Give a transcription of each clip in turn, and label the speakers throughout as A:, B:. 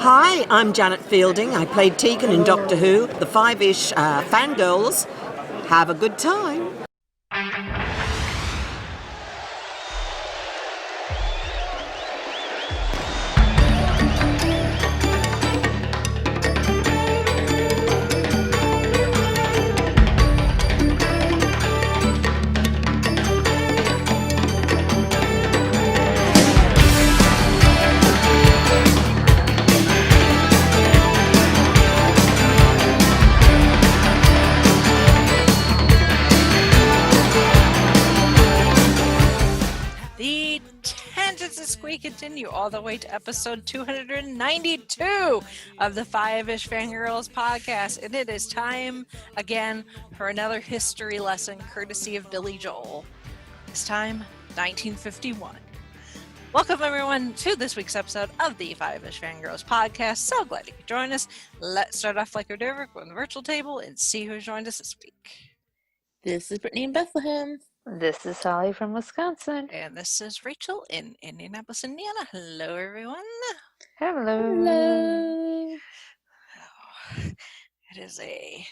A: Hi, I'm Janet Fielding. I played Tegan in Doctor Who, the five-ish Fangirls. Have a good time.
B: The tangents we continue all the way to episode 292 of the Five-ish Fangirls podcast, and it is time again for another history lesson courtesy of Billy Joel. This time, 1951. Welcome everyone to this week's episode of the Five-ish Fangirls podcast. So glad you could join us. Let's start off like we do on the virtual table and see who joined us this week.
C: This is Brittany in Bethlehem.
D: This is Holly from Wisconsin.
B: And this is Rachel in Indianapolis, Indiana. Hello, everyone.
D: Hello.
B: It is I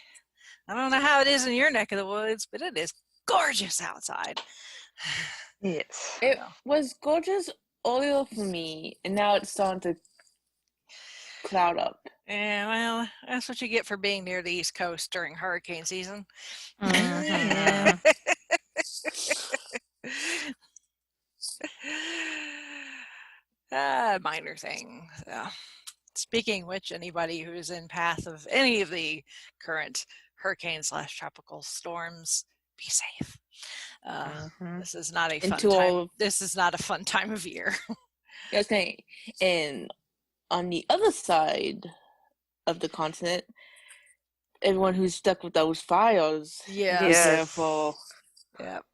B: don't know how it is in your neck of the woods, but it is gorgeous outside.
D: Yes.
C: It was gorgeous earlier for me, and now it's starting to cloud up.
B: Yeah, well, that's what you get for being near the East Coast during hurricane season.
D: Mm-hmm.
B: Minor thing. Speaking of which, anybody who's in path of any of the current hurricane/tropical storms, be safe. This is not a fun time. This is not a fun time of year.
C: Okay, and on the other side of the continent, everyone who's stuck with those fires,
B: yes.
C: Be careful.
B: Yep.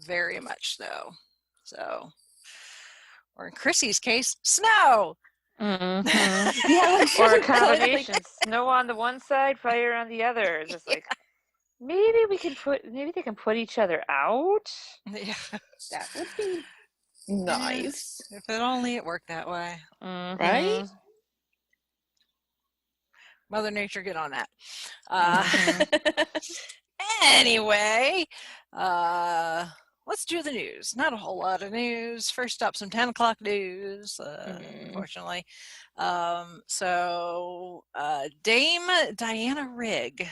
B: Very much so. So, or in Chrissy's case, snow.
D: Mm-hmm.
C: Yeah,
D: or a combination. Snow on the one side, fire on the other. It's just like maybe they can put each other out.
B: Yeah.
C: That would be nice.
B: If it only it worked that way.
D: Mm-hmm.
C: Right?
B: Mother Nature, get on that. Anyway, let's do the news. Not a whole lot of news. First up, some 10 o'clock news, unfortunately. Dame Diana Rigg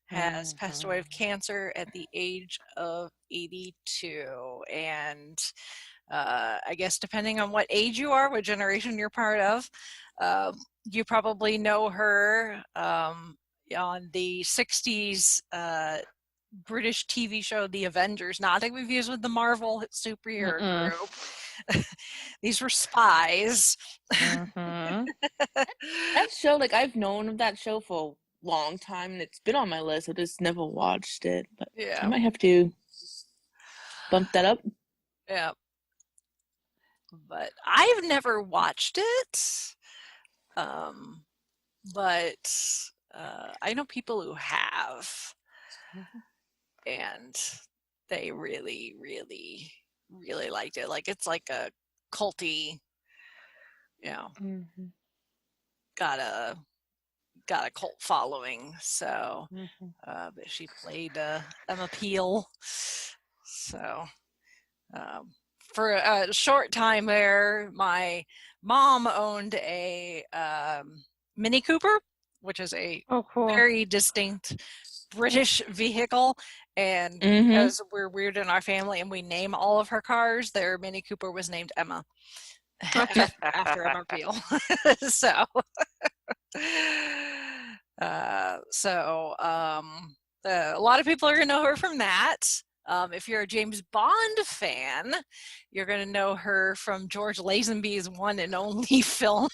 B: has passed away of cancer at the age of 82. And I guess depending on what age you are, what generation you're part of, you probably know her on the 60s British TV show The Avengers, not to be confused with the Marvel superhero group. These were spies.
C: That show, I've known of that show for a long time, and it's been on my list. I just never watched it, but yeah. I might have to bump that up.
B: Yeah. But I've never watched it. But I know people who have, and they really, really, really liked it. It's like a culty, got a cult following. So, but she played Emma Peel. So, for a short time there, my mom owned a Mini Cooper, which is a very distinct British vehicle, and because we're weird in our family and we name all of her cars, their Mini Cooper was named Emma after Emma Peel. A lot of people are gonna know her from that. If you're a James Bond fan, you're going to know her from George Lazenby's one and only film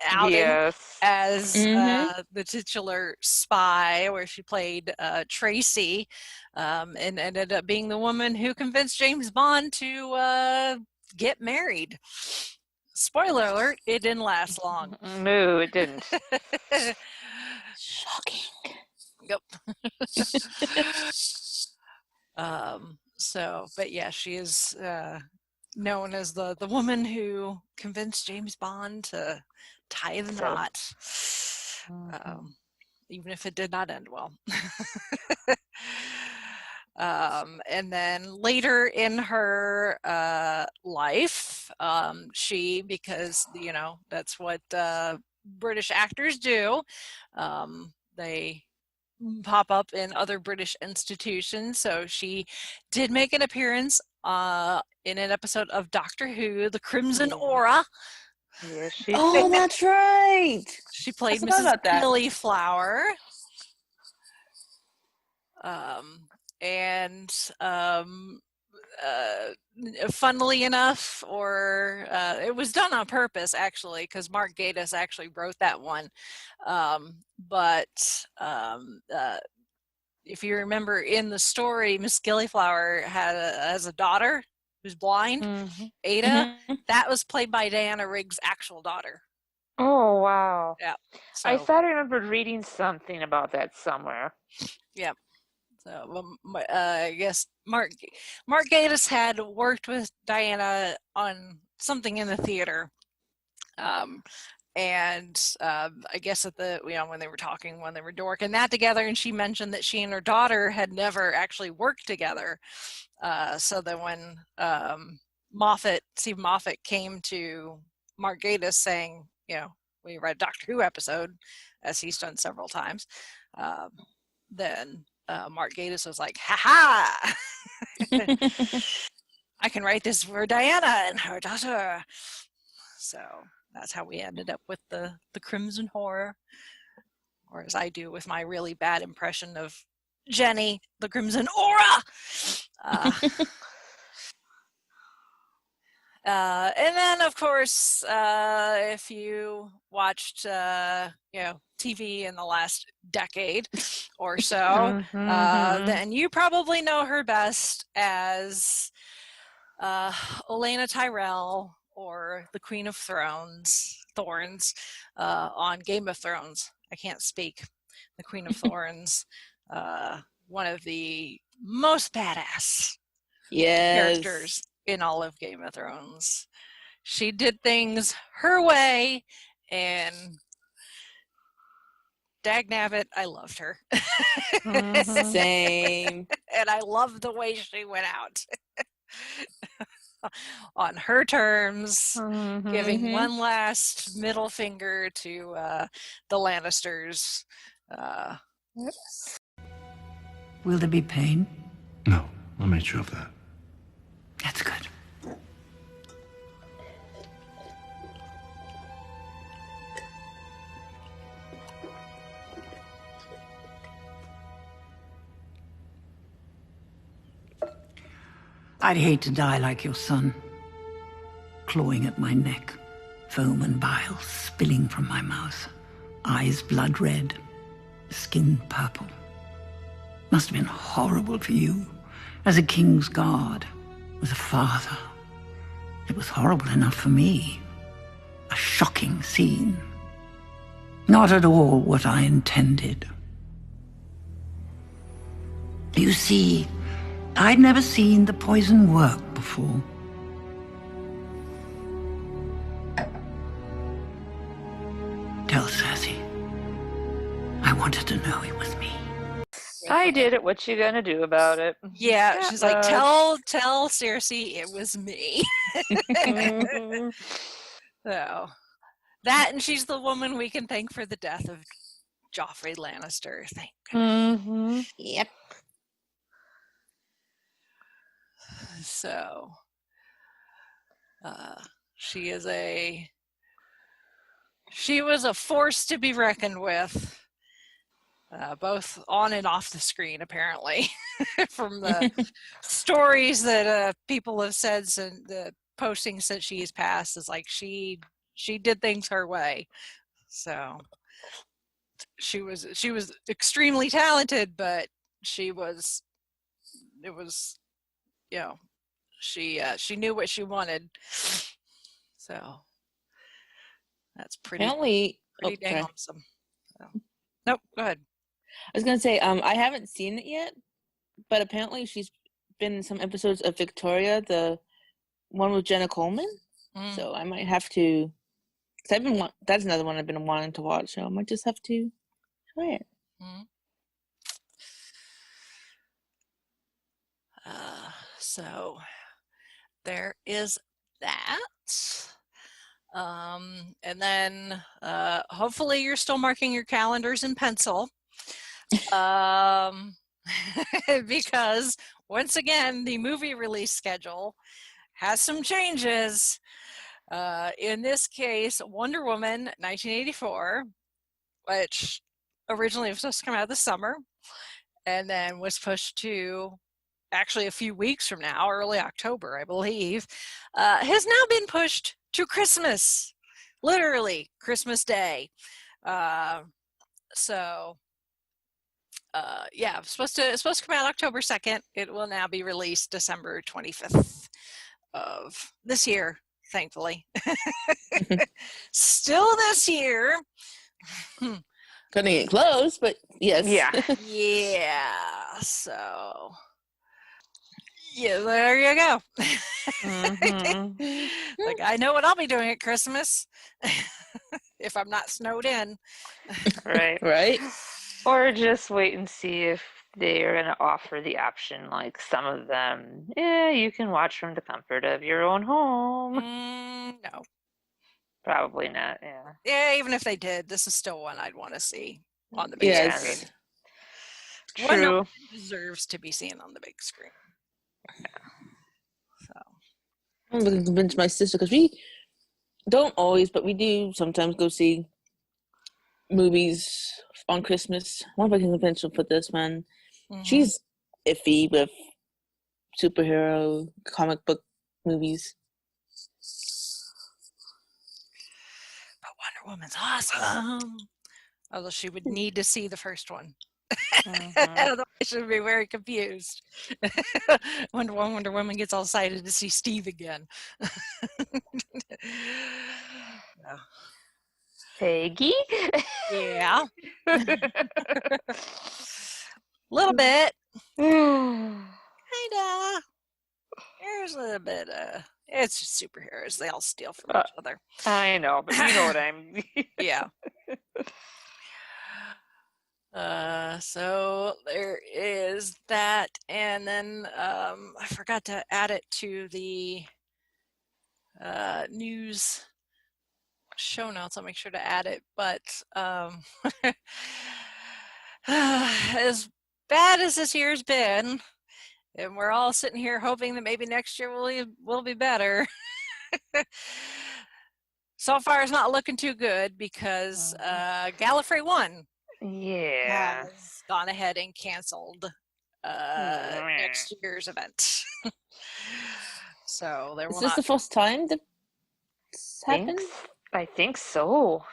B: outing as the titular spy, where she played Tracy, and ended up being the woman who convinced James Bond to get married. Spoiler alert, it didn't last long.
D: No, it didn't.
C: Shocking.
B: Yep. But yeah, she is known as the woman who convinced James Bond to tie the knot, even if it did not end well. And then later in her life, she, because, you know, that's what British actors do, they pop up in other British institutions. So she did make an appearance in an episode of Doctor Who, The Crimson Aura.
D: Yes, she
C: Oh, that's right.
B: She played
C: I forgot
B: Mrs.
C: about that.
B: Gillyflower. Funnily enough, or it was done on purpose, actually, because Mark Gatiss actually wrote that one. If you remember in the story, Miss Gillyflower has a daughter who's blind, Ada. That was played by Diana Rigg's actual daughter.
D: Oh, wow.
B: Yeah. So,
D: I thought I remembered reading something about that somewhere.
B: Yeah. So I guess Mark Gatiss had worked with Diana on something in the theater, and I guess at the when they were dorking that together, and she mentioned that she and her daughter had never actually worked together. So that when Steve Moffat came to Mark Gatiss saying, we read a Doctor Who episode, as he's done several times, then Mark Gatiss was like, ha I can write this for Diana and her daughter. So that's how we ended up with the Crimson Horror, or as I do with my really bad impression of Jenny, the Crimson Aura. And then, of course, if you watched, TV in the last decade or so, then you probably know her best as Olenna Tyrell, or the Queen of Thorns on Game of Thrones. I can't speak. The Queen of Thorns, one of the most badass characters in all of Game of Thrones. She did things her way, and dagnabbit, I loved her.
C: Same.
B: And I loved the way she went out. On her terms, giving one last middle finger to the Lannisters.
E: Will there be pain?
F: No, I made sure of that.
E: That's good. I'd hate to die like your son, clawing at my neck, foam and bile spilling from my mouth, eyes blood red, skin purple. Must have been horrible for you, as a king's guard, as a father. It was horrible enough for me. A shocking scene. Not at all what I intended. You see, I'd never seen the poison work before. Tell Cersei. I wanted to know it was me.
D: I did it. What you gonna do about it?
B: Yeah, she's like, tell Cersei it was me. So that, and she's the woman we can thank for the death of Joffrey Lannister. Thank goodness.
C: Yep.
B: So she was a force to be reckoned with, both on and off the screen, apparently. From the stories that people have said, and the postings since she's passed, is like she did things her way. So she was extremely talented, but she knew what she wanted. So that's pretty dang awesome. So. Nope, go ahead.
C: I was gonna say, I haven't seen it yet, but apparently she's been in some episodes of Victoria, the one with Jenna Coleman. So I might have to That's another one I've been wanting to watch, so I might just have to try it.
B: Mm-hmm. So there is that. And then hopefully you're still marking your calendars in pencil. Because once again, the movie release schedule has some changes. In this case, Wonder Woman 1984, which originally was supposed to come out this summer and then was pushed to actually a few weeks from now, early October, I believe, has now been pushed to Christmas, literally Christmas Day. Yeah, it's supposed to come out October 2nd. It will now be released December 25th of this year, thankfully. Still this year.
C: Cutting it close, but yes.
D: Yeah.
B: Yeah, so yeah, there you go. Like, I know what I'll be doing at Christmas if I'm not snowed in.
D: Right.
C: Right.
D: Or just wait and see if they are going to offer the option, like some of them, you can watch from the comfort of your own home.
B: No.
D: Probably not, yeah.
B: Yeah, even if they did, this is still one I'd want to see on the big screen.
D: True.
B: One deserves to be seen on the big screen. So
C: I'm going to convince my sister, because we don't always, but we do sometimes go see movies on Christmas. I wonder if I can convince her to put this one. She's iffy with superhero comic book movies.
B: But Wonder Woman's awesome. Although she would need to see the first one. Otherwise she would be very confused. When Wonder Woman gets all excited to see Steve again.
D: Peggy?
B: Yeah. Little bit. Kinda. There's a little bit it's just superheroes. They all steal from each other.
D: I know, but you know what I mean.
B: Yeah. So there is that, and then I forgot to add it to the news show notes. I'll make sure to add it, but as bad as this year's been, and we're all sitting here hoping that maybe next year will be better. So far, it's not looking too good because Gallifrey 1 has gone ahead and canceled next year's event. So there will
C: Is this the first time that's happened?
D: I think so.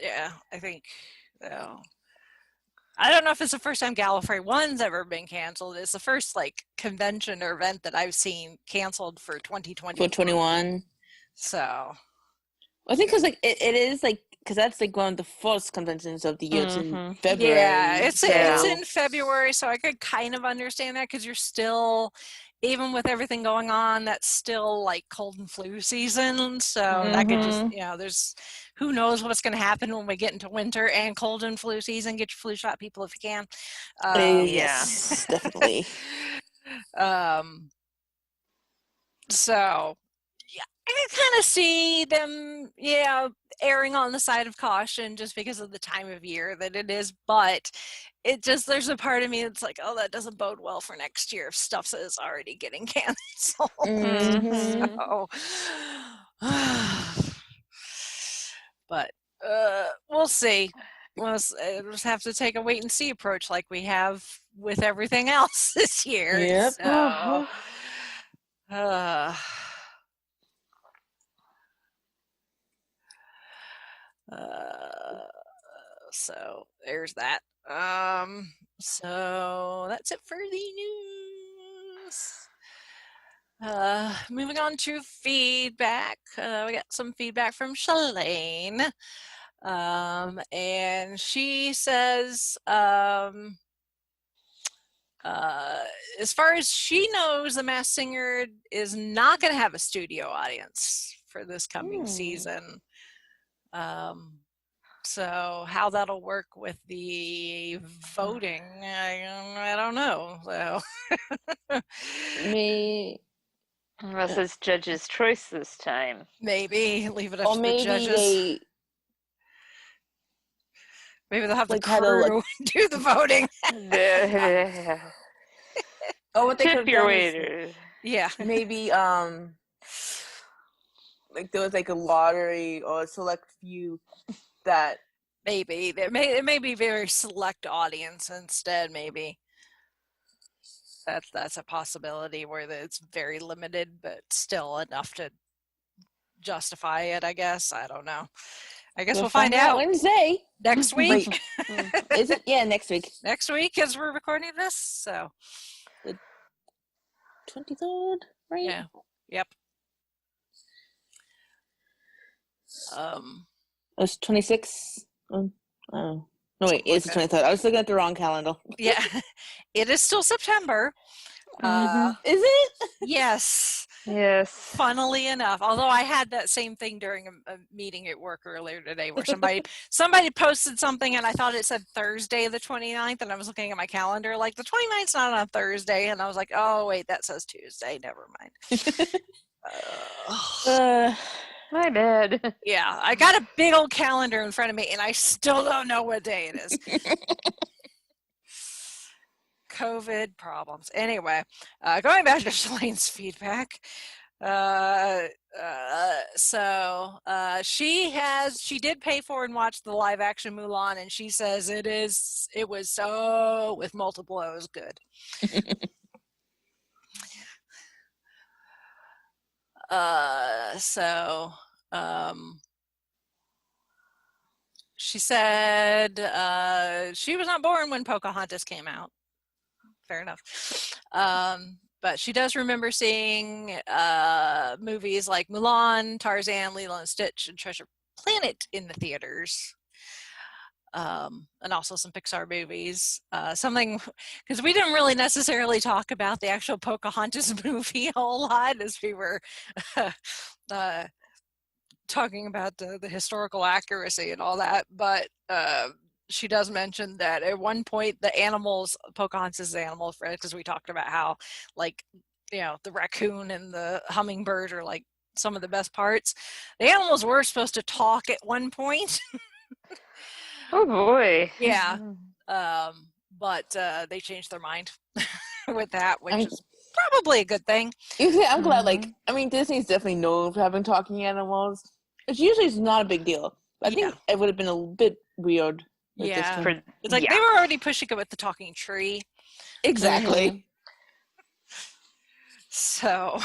B: Yeah, I think. I don't know if it's the first time Gallifrey 1's ever been canceled. It's the first convention or event that I've seen canceled for 2020.
C: For 21.
B: So
C: I think because it is because that's one of the first conventions of the year. It's in February.
B: Yeah, it's in February, so I could kind of understand that because you're still, even with everything going on, that's still cold and flu season. So that could just there's who knows what's going to happen when we get into winter and cold and flu season. Get your flu shot, people, if you can.
C: Yes, definitely.
B: So. I can kind of see them, erring on the side of caution just because of the time of year that it is. But there's a part of me that's like, oh, that doesn't bode well for next year if stuff is already getting canceled. So, but we'll see. We'll just have to take a wait and see approach like we have with everything else this year.
C: Yep.
B: So there's that. So that's it for the news. Moving on to feedback. We got some feedback from Shalane. And she says, as far as she knows, The Masked Singer is not going to have a studio audience for this coming season. So how that'll work with the voting, I don't know. So
D: Unless it's judge's choice this time.
B: maybe leave it up
C: or
B: to the
C: maybe
B: judges. Maybe they'll have
C: like,
B: the
C: had a,
B: crew do the voting.
C: Oh, what they
D: Tip
C: could have
D: your
C: done
D: waiters.
C: is
B: Yeah.
C: maybe like there was like a lottery or a select few that
B: Maybe it may be very select audience instead. Maybe that's a possibility where it's very limited, but still enough to justify it. I guess I don't know. I guess we'll find out
C: Wednesday
B: next week.
C: Is it? Yeah, next week.
B: Next week, as we're recording this. So
C: the 23rd, right?
B: Yeah. Yep.
C: It's 26. Oh no, wait, it's the 23rd. I was looking at the wrong calendar.
B: Yeah, it is still September.
C: Is it?
B: Yes.
D: Yes.
B: Funnily enough, although I had that same thing during a meeting at work earlier today where somebody posted something and I thought it said Thursday the 29th, and I was looking at my calendar like the 29th's not on Thursday, and I was like, oh wait, that says Tuesday. Never mind.
D: My bad.
B: Yeah, I got a big old calendar in front of me and I still don't know what day it is. COVID problems. Anyway, going back to Shalaine's feedback. She did pay for and watch the live action Mulan, and she says it was so, with multiple O's, good. She said she was not born when Pocahontas came out. Fair enough. But she does remember seeing movies like Mulan, Tarzan, Lilo and Stitch, and Treasure Planet in the theaters. And also some Pixar movies. Something, because we didn't really necessarily talk about the actual Pocahontas movie a whole lot as we were talking about the historical accuracy and all that, but she does mention that at one point the animals, Pocahontas' animal friend, because we talked about how, like, you know, the raccoon and the hummingbird are like some of the best parts. The animals were supposed to talk at one point.
D: Oh boy.
B: Yeah. But they changed their mind with that, which is probably a good thing.
C: I'm glad. Like, I mean, Disney's definitely known for having talking animals, which usually is not a big deal. I think it would have been a bit weird.
B: Yeah, it's like they were already pushing it with the talking tree.
C: Exactly.
B: So,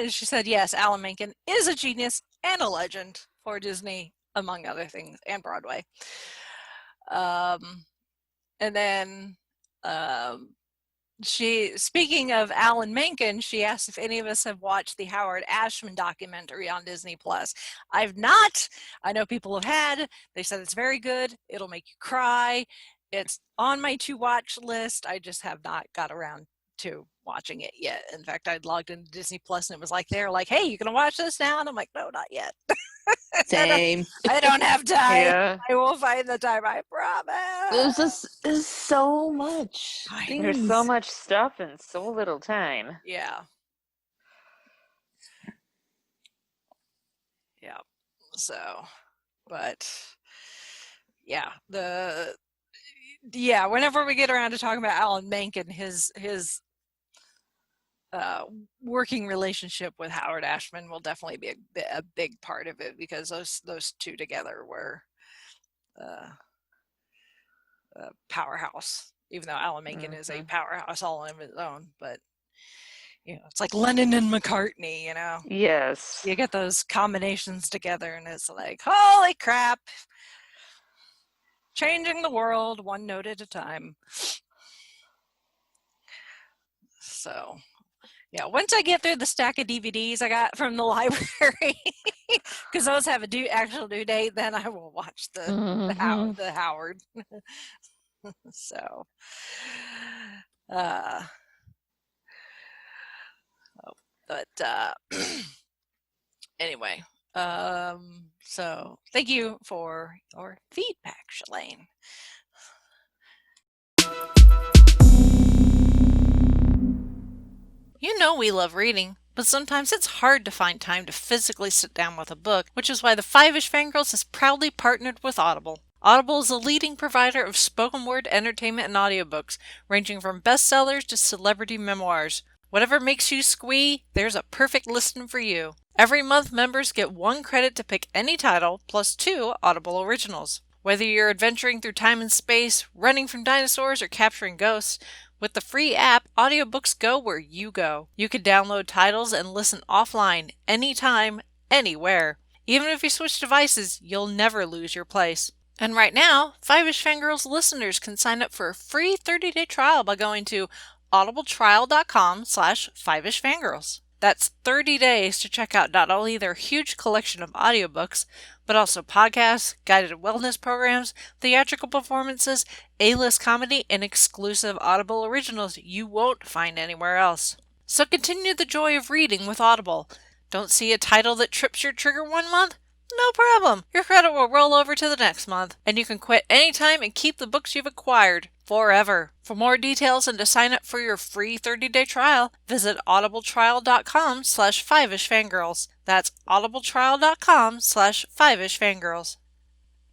B: she said, yes, Alan Menken is a genius and a legend for Disney, among other things, and Broadway. And then speaking of Alan Menken, she asked if any of us have watched the Howard Ashman documentary on Disney Plus. I've not. I know people have had. They said it's very good. It'll make you cry. It's on my to watch list. I just have not got around to watching it yet. In fact, I'd logged into Disney Plus and it was like, they're like, hey, you gonna watch this now? And I'm like, no, not yet.
C: Same.
B: I don't have time.
D: Yeah.
B: I will find the time, I promise.
C: There's so much.
D: There's so much stuff and so little time.
B: Yeah. Yeah. So, but yeah, whenever we get around to talking about Alan Menken, his working relationship with Howard Ashman will definitely be a big part of it, because those two together were a powerhouse, even though Alan Menken is a powerhouse all on his own. But, you know, it's like Lennon and McCartney, you know?
D: Yes.
B: You get those combinations together and it's like, holy crap, changing the world one note at a time. So, yeah, once I get through the stack of DVDs I got from the library, because those have actual due date, then I will watch the Howard. So, But anyway, so thank you for your feedback, Shalane. You know we love reading, but sometimes it's hard to find time to physically sit down with a book, which is why the Five-ish Fangirls has proudly partnered with Audible. Audible is a leading provider of spoken word entertainment and audiobooks, ranging from bestsellers to celebrity memoirs. Whatever makes you squee, there's a perfect listen for you. Every month, members get 1 credit to pick any title, plus 2 Audible originals. Whether you're adventuring through time and space, running from dinosaurs, or capturing ghosts, with the free app, audiobooks go where you go. You can download titles and listen offline, anytime, anywhere. Even if you switch devices, you'll never lose your place. And right now, Five-ish Fangirls listeners can sign up for a free 30-day trial by going to audibletrial.com/5ishfangirls. That's 30 days to check out not only their huge collection of audiobooks, but also podcasts, guided wellness programs, theatrical performances, A-list comedy, and exclusive Audible originals you won't find anywhere else. So continue the joy of reading with Audible. Don't see a title that trips your trigger one month? No problem. Your credit will roll over to the next month, and you can quit anytime and keep the books you've acquired forever. For more details and to sign up for your free 30-day trial, visit audibletrial.com/5ishfangirls. That's audibletrial.com/5ishfangirls.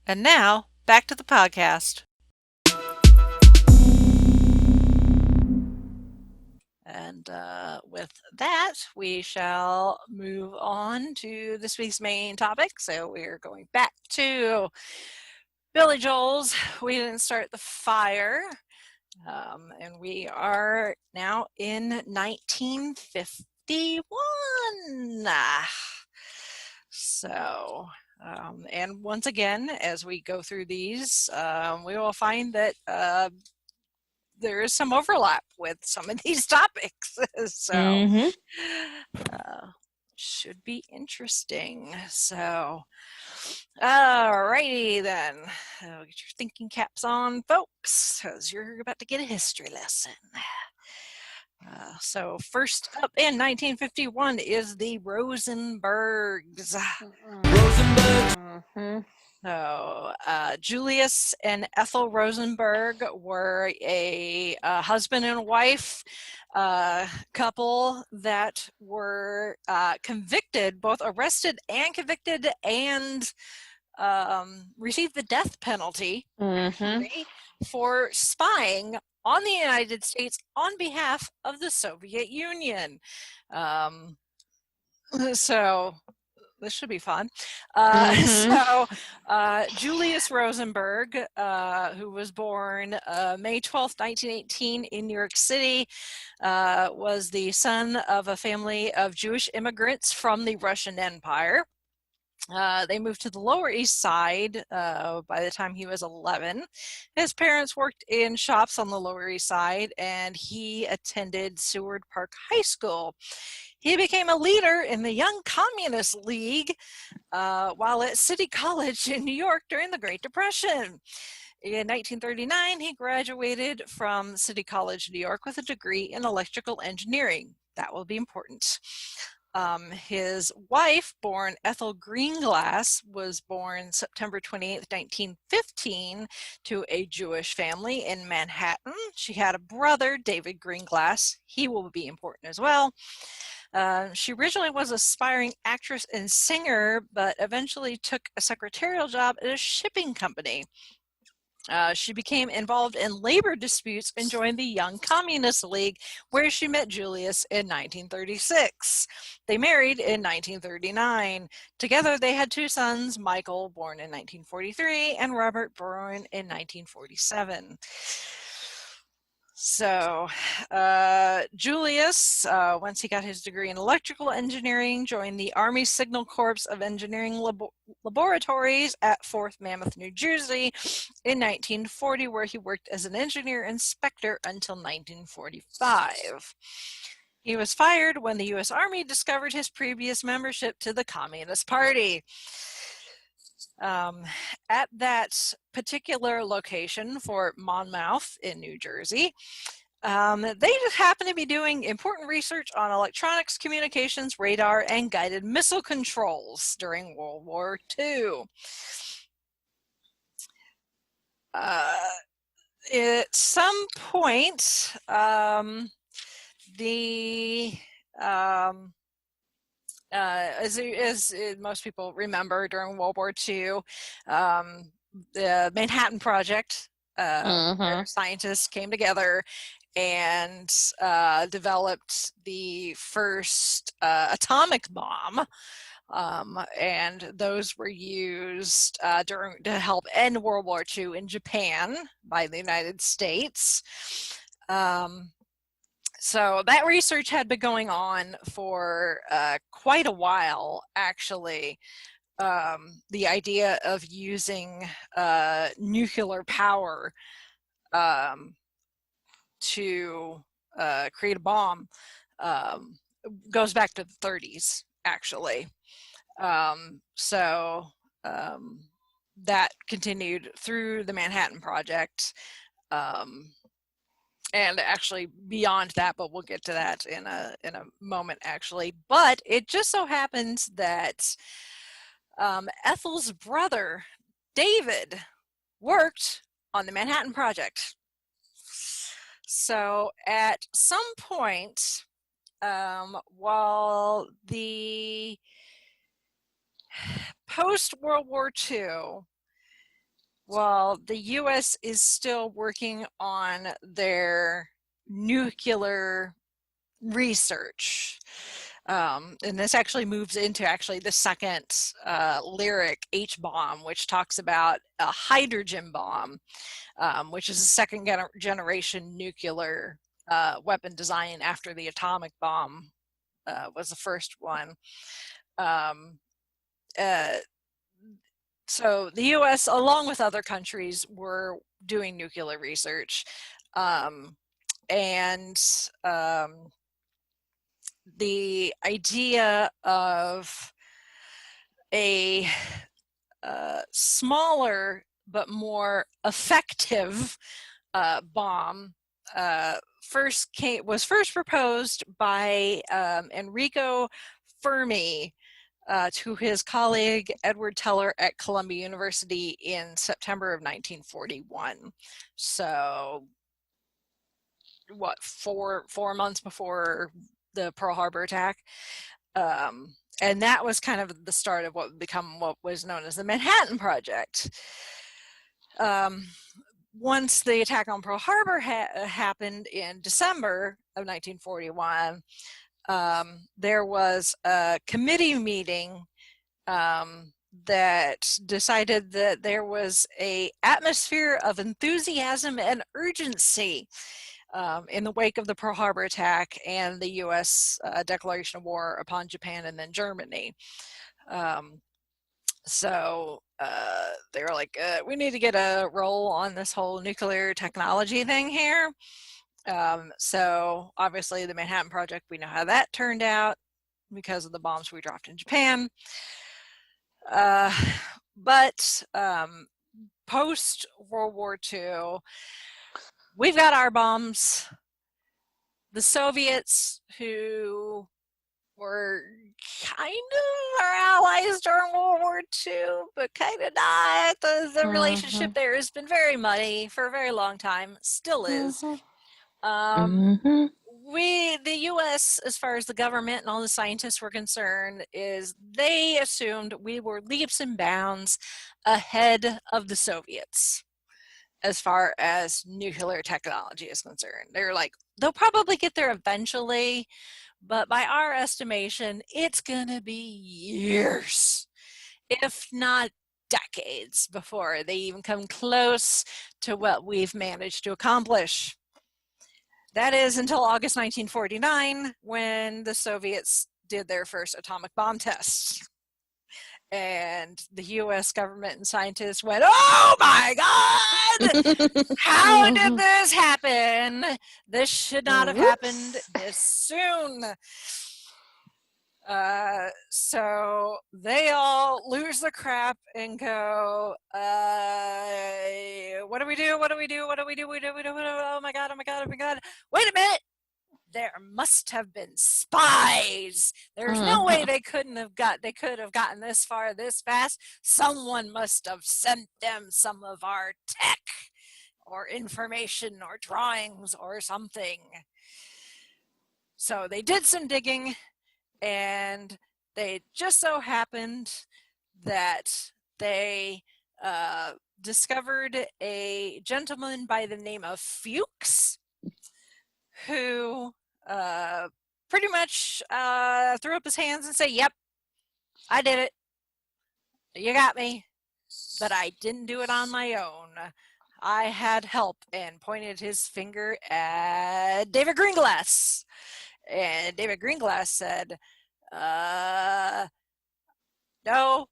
B: And now, back to the podcast. And with that, we shall move on to this week's main topic. So we're going back to Billy Joel's We Didn't Start the Fire. And we are now in 1951. So, and once again, as we go through these, we will find that there is some overlap with some of these topics. So, should be interesting. So, alrighty then. Get your thinking caps on, folks, because you're about to get a history lesson. So first up in 1951 is the Rosenbergs. So Julius and Ethel Rosenberg were a husband and wife couple that were convicted, both arrested and convicted, and received the death penalty for spying on the United States on behalf of the Soviet Union. So this should be fun. So Julius Rosenberg, who was born May 12th, 1918 in New York City, was the son of a family of Jewish immigrants from the Russian Empire. They moved to the Lower East Side by the time he was 11. His parents worked in shops on the Lower East Side, and he attended Seward Park High School. He became a leader in the Young Communist League while at City College in New York during the Great Depression. In 1939, he graduated from City College, New York, with a degree in electrical engineering. That will be important. His wife, born Ethel Greenglass, was born September 28, 1915, to a Jewish family in Manhattan. She had a brother, David Greenglass. He will be important as well. She originally was an aspiring actress and singer, but eventually took a secretarial job at a shipping company. She became involved in labor disputes and joined the Young Communist League, where she met Julius in 1936. They married in 1939. Together, they had 2 sons, Michael, born in 1943, and Robert, born in 1947. So Julius, once he got his degree in electrical engineering, joined the Army Signal Corps of Engineering Laboratories at Fort Mammoth, New Jersey in 1940, where he worked as an engineer inspector until 1945. He was fired when the U.S. Army discovered his previous membership to the Communist Party. At that particular location, Fort Monmouth in New Jersey, They just happen to be doing important research on electronics, communications, radar, and guided missile controls during World War II. At some point, as most people remember, during World War II, the Manhattan Project, where scientists came together and developed the first atomic bomb. And those were used to help end World War II in Japan by the United States. So that research had been going on for quite a while, actually. The idea of using nuclear power to create a bomb goes back to the 30s, actually. That continued through the Manhattan Project, and actually beyond that, but we'll get to that in a moment, actually. But it just so happens that Ethel's brother, David, worked on the Manhattan Project. So at some point, while the post-World War II, while the U.S. is still working on their nuclear research, and this actually moves into the second lyric, H-bomb, which talks about a hydrogen bomb, which is a second generation nuclear weapon design after the atomic bomb was the first one. So the U.S., along with other countries, were doing nuclear research, and the idea of a smaller but more effective bomb was first proposed by Enrico Fermi to his colleague Edward Teller at Columbia University in September of 1941. So, what, four months before the Pearl Harbor attack? And that was kind of the start of what would become what was known as the Manhattan Project. Once the attack on Pearl Harbor happened in December of 1941, there was a committee meeting that decided that there was an atmosphere of enthusiasm and urgency in the wake of the Pearl Harbor attack and the U.S. Declaration of war upon Japan and then Germany. So they were like, we need to get a roll on this whole nuclear technology thing here. So obviously the Manhattan Project, we know how that turned out because of the bombs we dropped in Japan. But post World War II, we've got our bombs. The Soviets, who were kind of our allies during World War II, but kind of not. The relationship there has been very muddy for a very long time, still is. The U.S., as far as the government and all the scientists were concerned, is they assumed we were leaps and bounds ahead of the Soviets as far as nuclear technology is concerned. They're like, they'll probably get there eventually, but by our estimation, it's gonna be years, if not decades, before they even come close to what we've managed to accomplish. That is until August 1949, when the Soviets did their first atomic bomb tests. And the U.S. government and scientists went, oh my God! How did this happen? This should not have happened this soon. So they all lose their crap and go, what do we do? What do we do? What do we do? Oh my God, oh my God, oh my God. Wait a minute. There must have been spies. There's no way they could have gotten this far this fast. Someone must have sent them some of our tech or information or drawings or something. So they did some digging, and they just so happened that they discovered a gentleman by the name of Fuchs, who pretty much threw up his hands and said, "Yep, I did it. You got me, but I didn't do it on my own. I had help," and pointed his finger at David Greenglass. And David Greenglass said, no,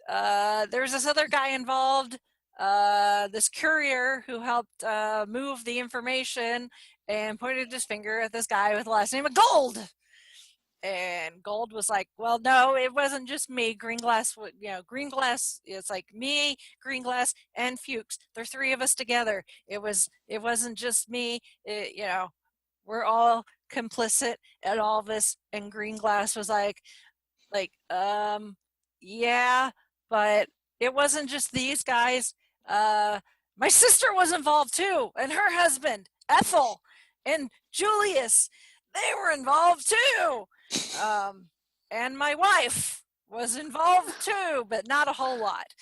B: there's this other guy involved, this courier who helped move the information, and pointed his finger at this guy with the last name of Gold. And Gold was like, well, no, it wasn't just me. Greenglass, Greenglass, it's like me, Greenglass, and Fuchs. There are three of us together. It wasn't just me. We're all complicit at all this. And Greenglass was like, yeah, but it wasn't just these guys. My sister was involved too, and her husband, Ethel, and Julius, they were involved too. And my wife was involved too, but not a whole lot.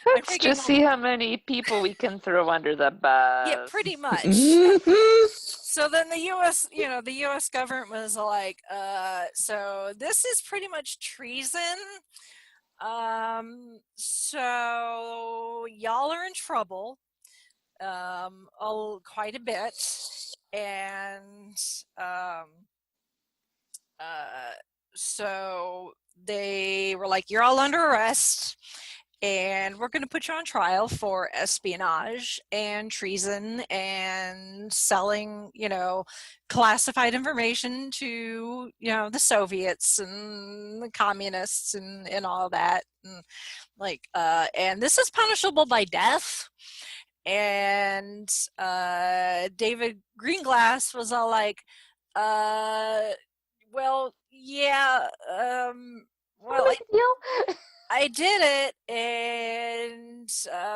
D: Let's just see how many people we can throw under the bus.
B: Yeah, pretty much. So then the U.S. government was like, so this is pretty much treason. So y'all are in trouble, quite a bit, and so they were like, you're all under arrest, and we're going to put you on trial for espionage and treason and selling, classified information to, the Soviets and the communists and all that. And and this is punishable by death. And David Greenglass was all like, well, yeah, well, I did it, and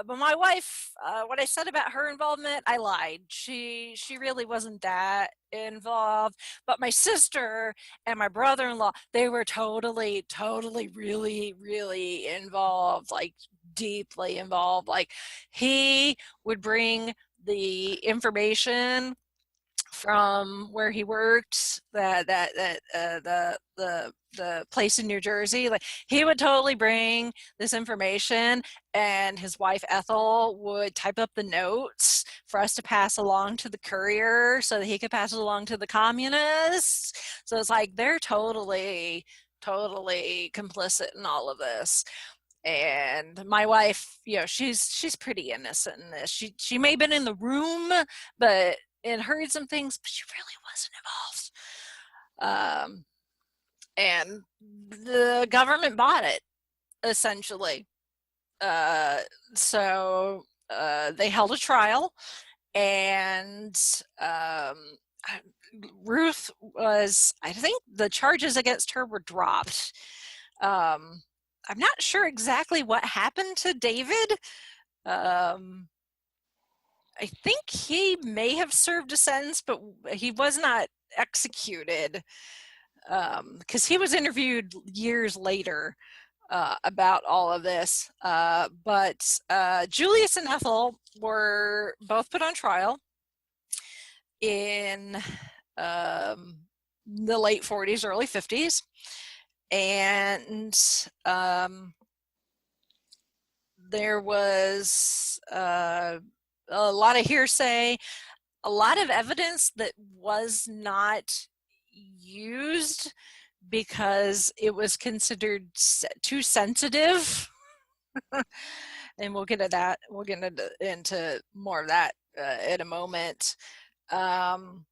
B: but my wife, what I said about her involvement, I lied. She really wasn't that involved. But my sister and my brother-in-law, they were totally, really, really involved, like deeply involved. Like he would bring the information from where he worked, the place in New Jersey. Like he would totally bring this information, and his wife Ethel would type up the notes for us to pass along to the courier so that he could pass it along to the communists. So it's like they're totally complicit in all of this. And my wife, she's pretty innocent in this. She may have been in the room, but and heard some things, but she really wasn't involved. And the government bought it, essentially. So they held a trial, and Ruth was, I think the charges against her were dropped. I'm not sure exactly what happened to David. I think he may have served a sentence, but he was not executed, because he was interviewed years later about all of this. But Julius and Ethel were both put on trial in the late 40s, early 50s. And there was a lot of hearsay, a lot of evidence that was not used because it was considered too sensitive. And we'll get to that. We'll get into more of that in a moment. But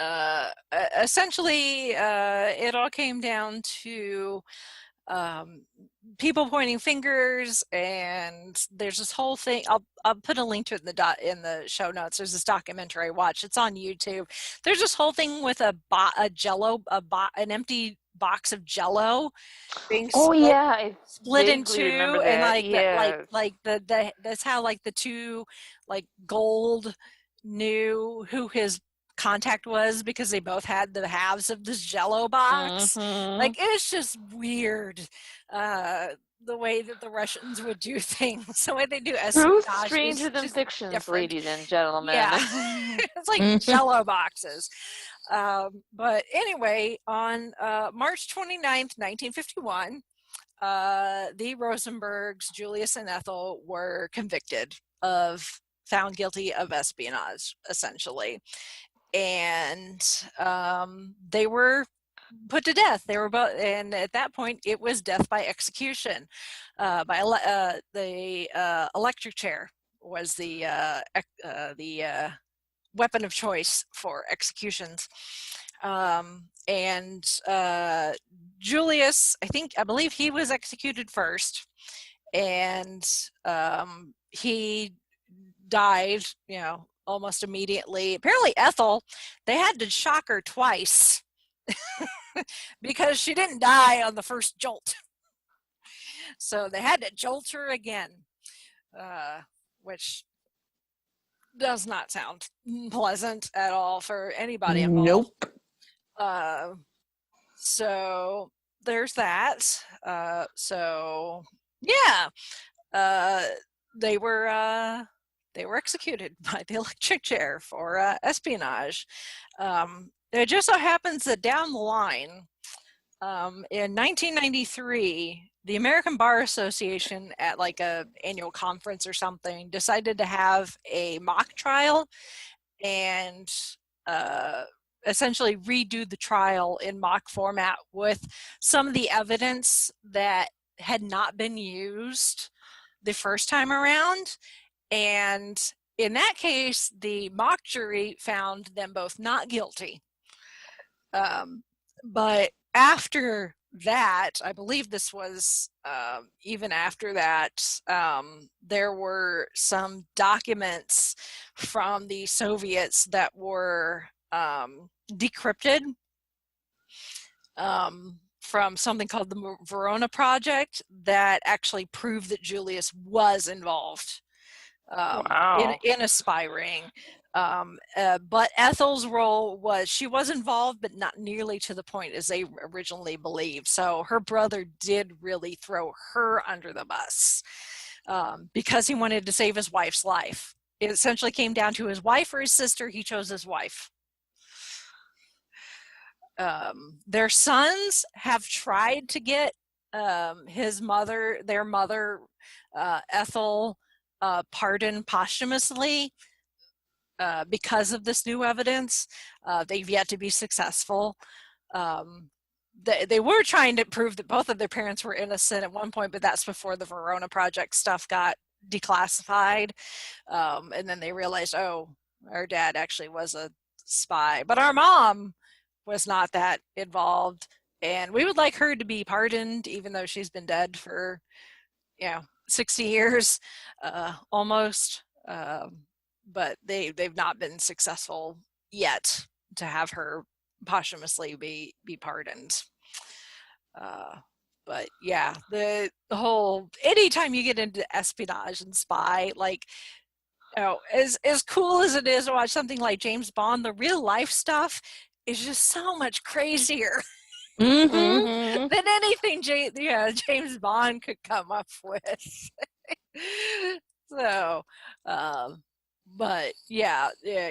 B: essentially, it all came down to people pointing fingers, and there's this whole thing. I'll put a link to it in the show notes. There's this documentary I watched. It's on YouTube. There's this whole thing with an empty box of Jello being split in two, and that's how like the two like Gold knew who his contact was, because they both had the halves of this Jello box. Like, it's just weird, the way that the Russians would do things, the way they do espionage.
D: Truth stranger than fiction, ladies and gentlemen.
B: Yeah. It's like Jello boxes. But anyway, on March 29th, 1951, the Rosenbergs, Julius and Ethel, were found guilty of espionage, essentially. And they were put to death. They were both, and at that point, it was death by execution. The electric chair was the weapon of choice for executions. And Julius, I believe he was executed first, and he died, almost immediately. Apparently Ethel, they had to shock her twice because she didn't die on the first jolt. So they had to jolt her again, which does not sound pleasant at all for anybody involved.
C: Nope.
B: So there's that. They were executed by the electric chair for espionage. It just so happens that down the line, in 1993, the American Bar Association, at like a annual conference or something, decided to have a mock trial and essentially redo the trial in mock format with some of the evidence that had not been used the first time around. And in that case, the mock jury found them both not guilty. But after that, I believe this was even after that, there were some documents from the Soviets that were decrypted from something called the Verona Project that actually proved that Julius was involved in a spy ring. But Ethel's role she was involved, but not nearly to the point as they originally believed. So her brother did really throw her under the bus because he wanted to save his wife's life. It essentially came down to his wife or his sister. He chose his wife. Their sons have tried to get their mother, Ethel, pardoned posthumously because of this new evidence. They've yet to be successful. They were trying to prove that both of their parents were innocent at one point, but that's before the Verona Project stuff got declassified. And then they realized, oh, our dad actually was a spy, but our mom was not that involved, and we would like her to be pardoned, even though she's been dead for 60 years almost. But they've not been successful yet to have her posthumously be pardoned. But yeah, the whole, anytime you get into espionage and spy, like, as cool as it is to watch something like James Bond, the real life stuff is just so much crazier than anything James Bond could come up with. So, but yeah,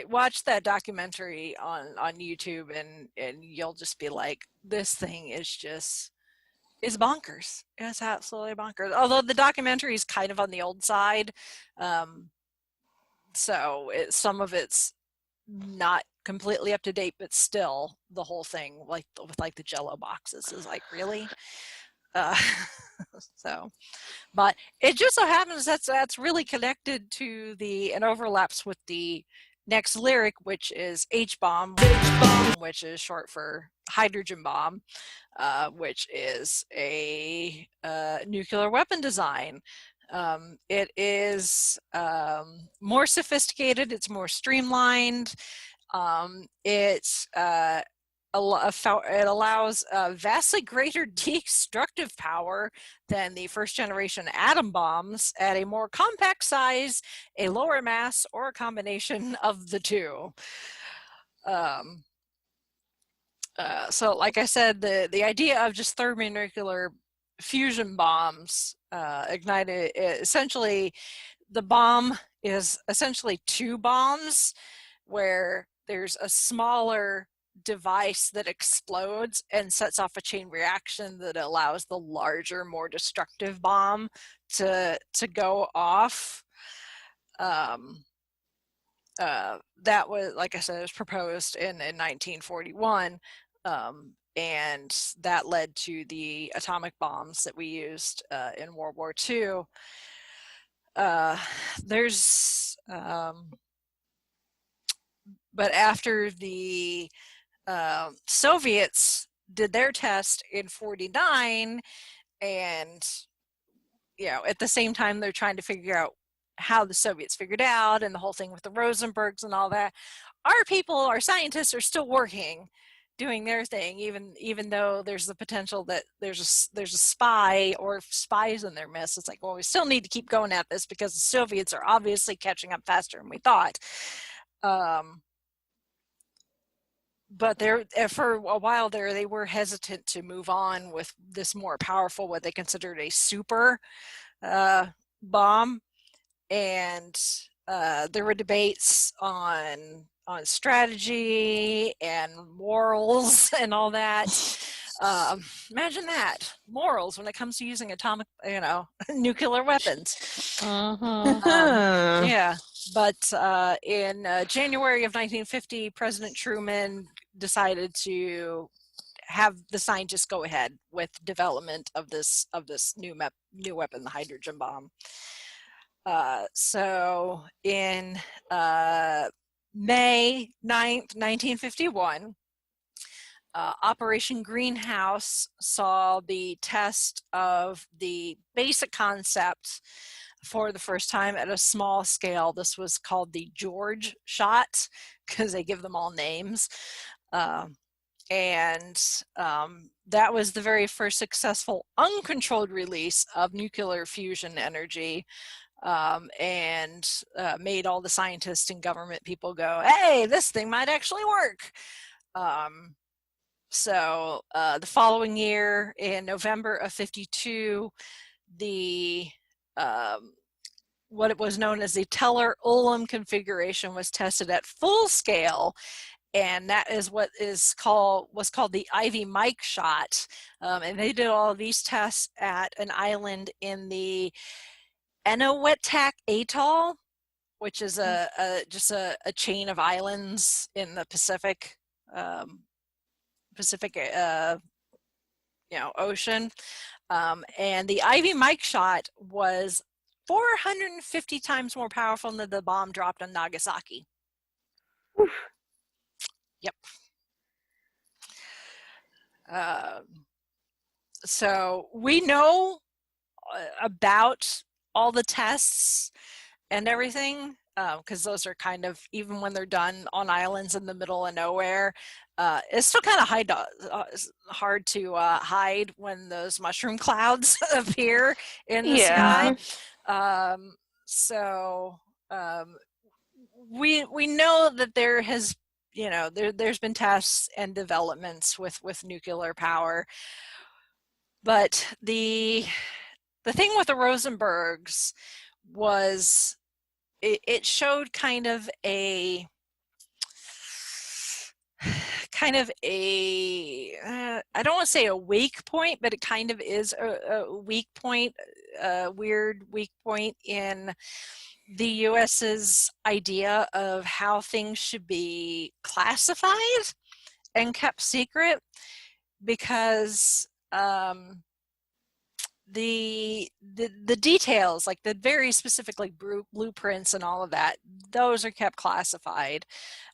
B: watch that documentary on YouTube, and you'll just be like, this thing is bonkers. It's absolutely bonkers. Although the documentary is kind of on the old side, so some of it's not completely up to date, but still the whole thing, with the Jello boxes, is like, really. So, but it just so happens that's really connected to and overlaps with the next lyric, which is H-bomb, which is short for hydrogen bomb, which is a nuclear weapon design. It is more sophisticated, it's more streamlined, it allows vastly greater destructive power than the first generation atom bombs at a more compact size, a lower mass, or a combination of the two. So like I said, the idea of just thermonuclear fusion bombs ignited, essentially the bomb is essentially two bombs where there's a smaller device that explodes and sets off a chain reaction that allows the larger, more destructive bomb to go off. That was, like I said, it was proposed in 1941, and that led to the atomic bombs that we used in World War II. But after the Soviets did their test in 49, and at the same time they're trying to figure out how the Soviets figured out, and the whole thing with the Rosenbergs and all that, our scientists are still working, doing their thing, even though there's the potential that there's a spy or spies in their midst. It's like, well, we still need to keep going at this because the Soviets are obviously catching up faster than we thought. But for a while there, they were hesitant to move on with this more powerful, what they considered a super bomb, and there were debates on strategy and morals and all that. Imagine that, morals when it comes to using atomic, nuclear weapons. Yeah. But in January of 1950, President Truman decided to have the scientists go ahead with development of this new weapon, the hydrogen bomb. So in May 9th, 1951, Operation Greenhouse saw the test of the basic concept for the first time at a small scale. This was called the George shot, because they give them all names. And that was the very first successful uncontrolled release of nuclear fusion energy, and made all the scientists and government people go, hey, this thing might actually work. So the following year, in November of 52, what it was known as the Teller-Ulam configuration was tested at full scale, and that is what was called the Ivy Mike shot. And they did all of these tests at an island in the Eniwetok Atoll, which is just a chain of islands in the Pacific Ocean. And the Ivy Mike shot was 450 times more powerful than the bomb dropped on Nagasaki. Oof. Yep. So we know about all the tests and everything, because those are kind of, even when they're done on islands in the middle of nowhere, it's still kind of hard to hide when those mushroom clouds appear in the sky. So we know that there has, there's been tests and developments with nuclear power, but the thing with the Rosenbergs was it showed kind of a I don't want to say a weak point, but it kind of is a weak point, a weird weak point in the US's idea of how things should be classified and kept secret, because the details, like the very specific like blueprints and all of that, those are kept classified.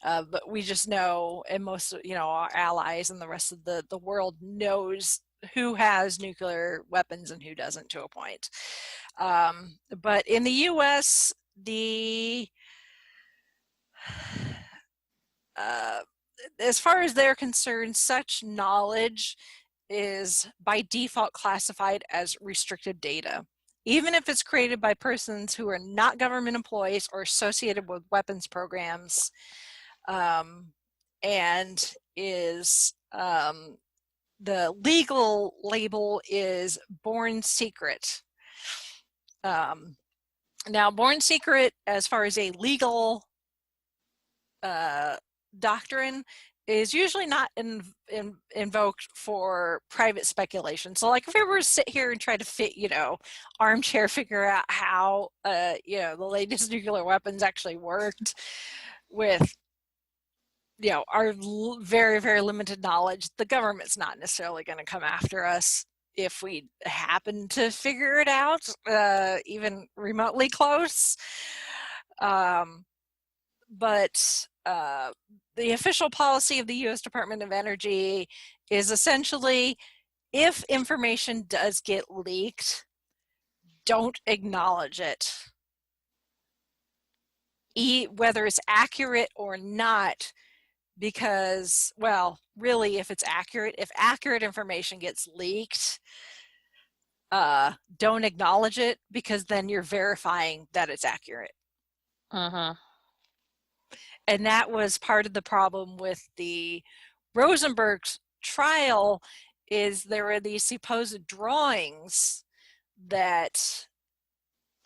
B: But we just know, and most, our allies and the rest of the world knows who has nuclear weapons and who doesn't, to a point. But in the U.S., as far as they're concerned, such knowledge is by default classified as restricted data, even if it's created by persons who are not government employees or associated with weapons programs, and is the legal label is born secret. Now, born secret, as far as a legal doctrine, is usually not invoked for private speculation. So like if we were to sit here and try to armchair figure out how the latest nuclear weapons actually worked with our very, very limited knowledge, the government's not necessarily going to come after us if we happen to figure it out, even remotely close. But the official policy of the U.S. Department of Energy is essentially, if information does get leaked, don't acknowledge it. Whether it's accurate or not, because, well, really, if accurate information gets leaked, don't acknowledge it, because then you're verifying that it's accurate. And that was part of the problem with the Rosenberg's trial, is there were these supposed drawings that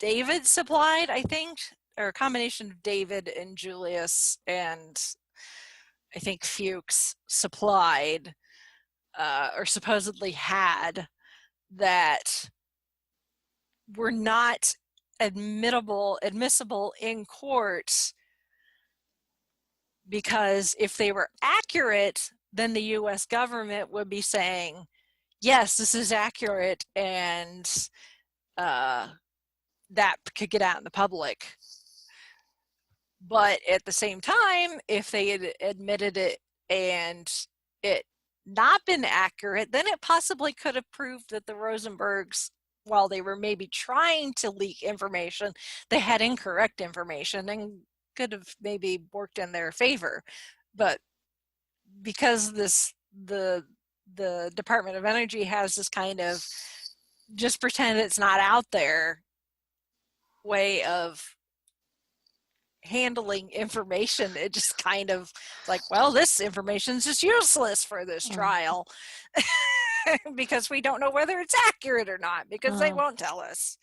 B: David supplied, I think, or a combination of David and Julius and I think Fuchs supplied, or supposedly had, that were not admissible in court, because if they were accurate, then the U.S. government would be saying, yes, this is accurate, and that could get out in the public. But at the same time, if they had admitted it and it not been accurate, then it possibly could have proved that the Rosenbergs, while they were maybe trying to leak information, they had incorrect information and could have maybe worked in their favor. But because the Department of Energy has this kind of just pretend it's not out there way of handling information, it just kind of like, well, this information is just useless for this trial because we don't know whether it's accurate or not, because they won't tell us.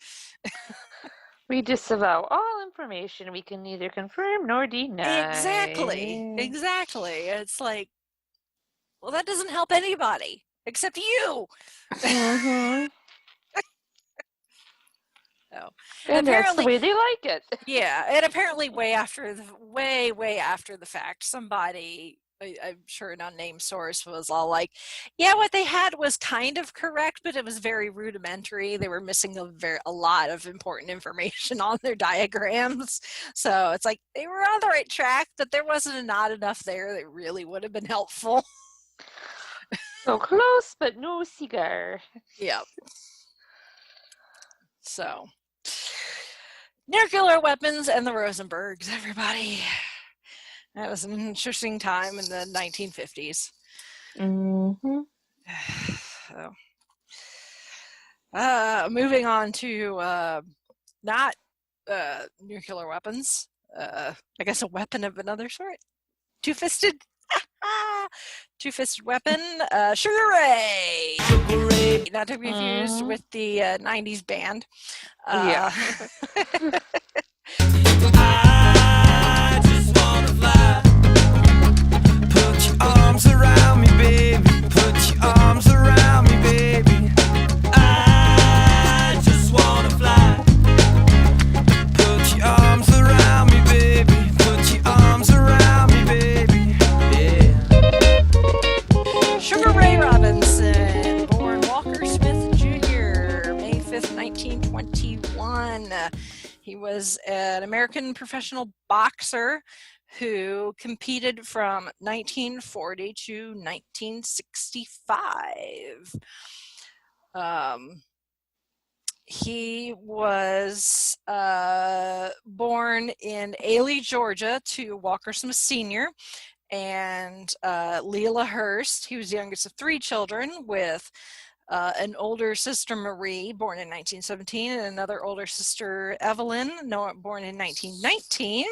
D: We disavow all information we can neither confirm nor deny.
B: Exactly. It's like, well, that doesn't help anybody except you. So,
D: and that's the way they like it.
B: Yeah, and apparently way after the fact, somebody, I'm sure an unnamed source, was all like, yeah, what they had was kind of correct, but it was very rudimentary. They were missing a lot of important information on their diagrams. So it's like they were on the right track, but there wasn't not enough there that really would have been helpful.
D: So close, but no cigar.
B: Yep. So, nuclear weapons and the Rosenbergs, everybody. That was an interesting time in the 1950s. So, moving on to not nuclear weapons. I guess a weapon of another sort. Two-fisted weapon, Sugar Ray. Not to be confused with the 90s band.
G: I just wanna fly. Put your arms around me, baby. Put your arms around me, baby. I just wanna fly. Put your arms around me, baby. Put your arms around me, baby. Yeah.
B: Sugar Ray Robinson, born Walker Smith Jr., May was an American professional boxer who competed from 1940 to 1965. He was born in Ailey, Georgia, to Walker Smith Sr. and Leela Hurst. He was the youngest of 3 children, with an older sister, Marie, born in 1917, and another older sister, Evelyn, born in 1919.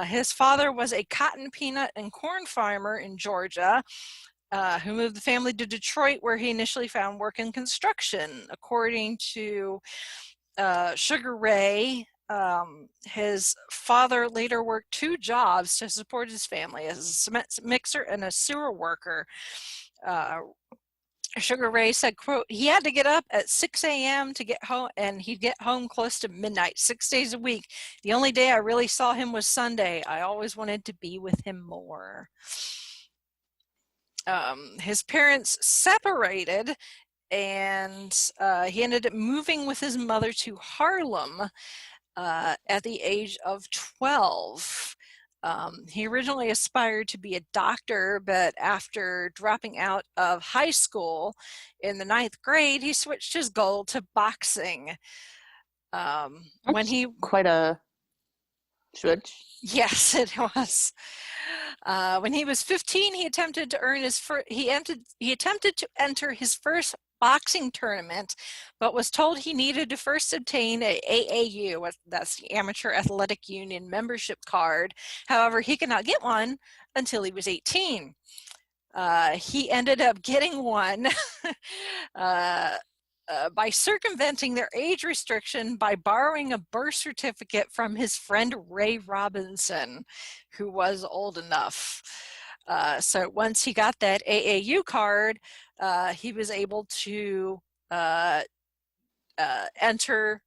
B: His father was a cotton, peanut, and corn farmer in Georgia, who moved the family to Detroit, where he initially found work in construction. According to Sugar Ray, his father later worked 2 jobs to support his family, as a cement mixer and a sewer worker. Sugar Ray said, quote, he had to get up at 6 a.m. to get home, and he'd get home close to midnight, 6 days a week. The only day I really saw him was Sunday. I always wanted to be with him more. His parents separated, and he ended up moving with his mother to Harlem at the age of 12. He originally aspired to be a doctor, but after dropping out of high school in the 9th grade, he switched his goal to boxing. When he
C: quite a switch.
B: Yes, it was. When he was 15, he attempted to enter his first boxing tournament, but was told he needed to first obtain a AAU, that's the Amateur Athletic Union membership card. However, he could not get one until he was 18. He ended up getting one by circumventing their age restriction by borrowing a birth certificate from his friend Ray Robinson, who was old enough. So once he got that AAU card, he was able to enter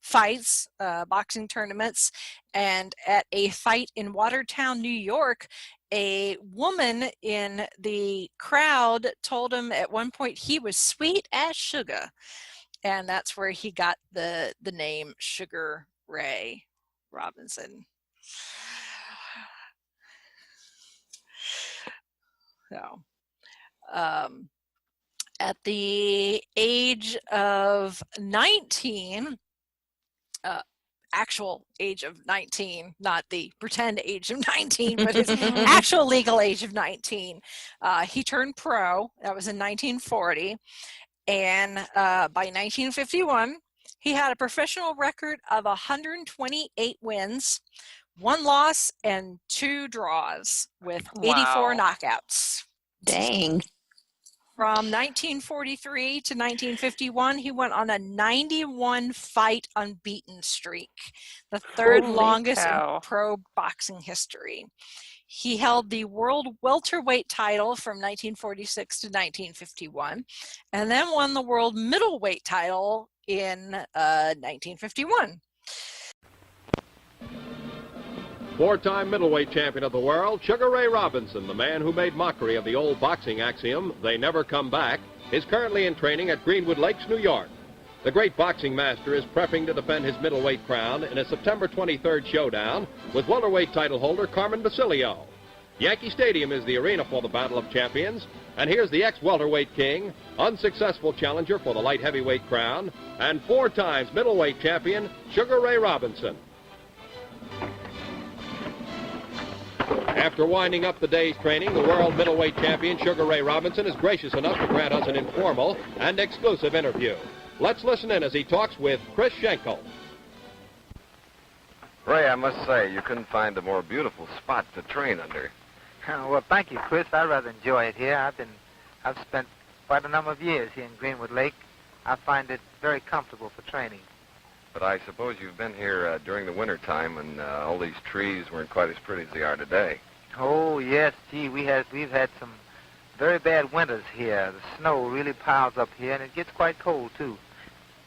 B: fights, boxing tournaments, and at a fight in Watertown, New York, a woman in the crowd told him at one point he was sweet as sugar, and that's where he got the name Sugar Ray Robinson. So, at the age of 19, actual age of 19, not the pretend age of 19, but his actual legal age of 19, he turned pro. That was in 1940. And by 1951, he had a professional record of 128 wins, 1 loss, and 2 draws, with 84 knockouts.
C: Dang.
B: From 1943 to 1951, he went on a 91 fight unbeaten streak, the 3rd longest in pro boxing history. He held the world welterweight title from 1946 to 1951, and then won the world middleweight title in 1951.
H: 4-time middleweight champion of the world, Sugar Ray Robinson, the man who made mockery of the old boxing axiom, they never come back, is currently in training at Greenwood Lakes, New York. The great boxing master is prepping to defend his middleweight crown in a September 23rd showdown with welterweight title holder Carmen Basilio. Yankee Stadium is the arena for the Battle of Champions, and here's the ex-welterweight king, unsuccessful challenger for the light heavyweight crown, and 4 times middleweight champion, Sugar Ray Robinson. After winding up the day's training, the world middleweight champion, Sugar Ray Robinson, is gracious enough to grant us an informal and exclusive interview. Let's listen in as he talks with Chris Schenkel.
I: Ray, I must say, you couldn't find a more beautiful spot to train under.
J: Well, thank you, Chris. I rather enjoy it here. I've spent quite a number of years here in Greenwood Lake. I find it very comfortable for training.
I: But I suppose you've been here during the winter time when all these trees weren't quite as pretty as they are today.
J: Oh, yes. Gee, we've had some very bad winters here. The snow really piles up here, and it gets quite cold, too.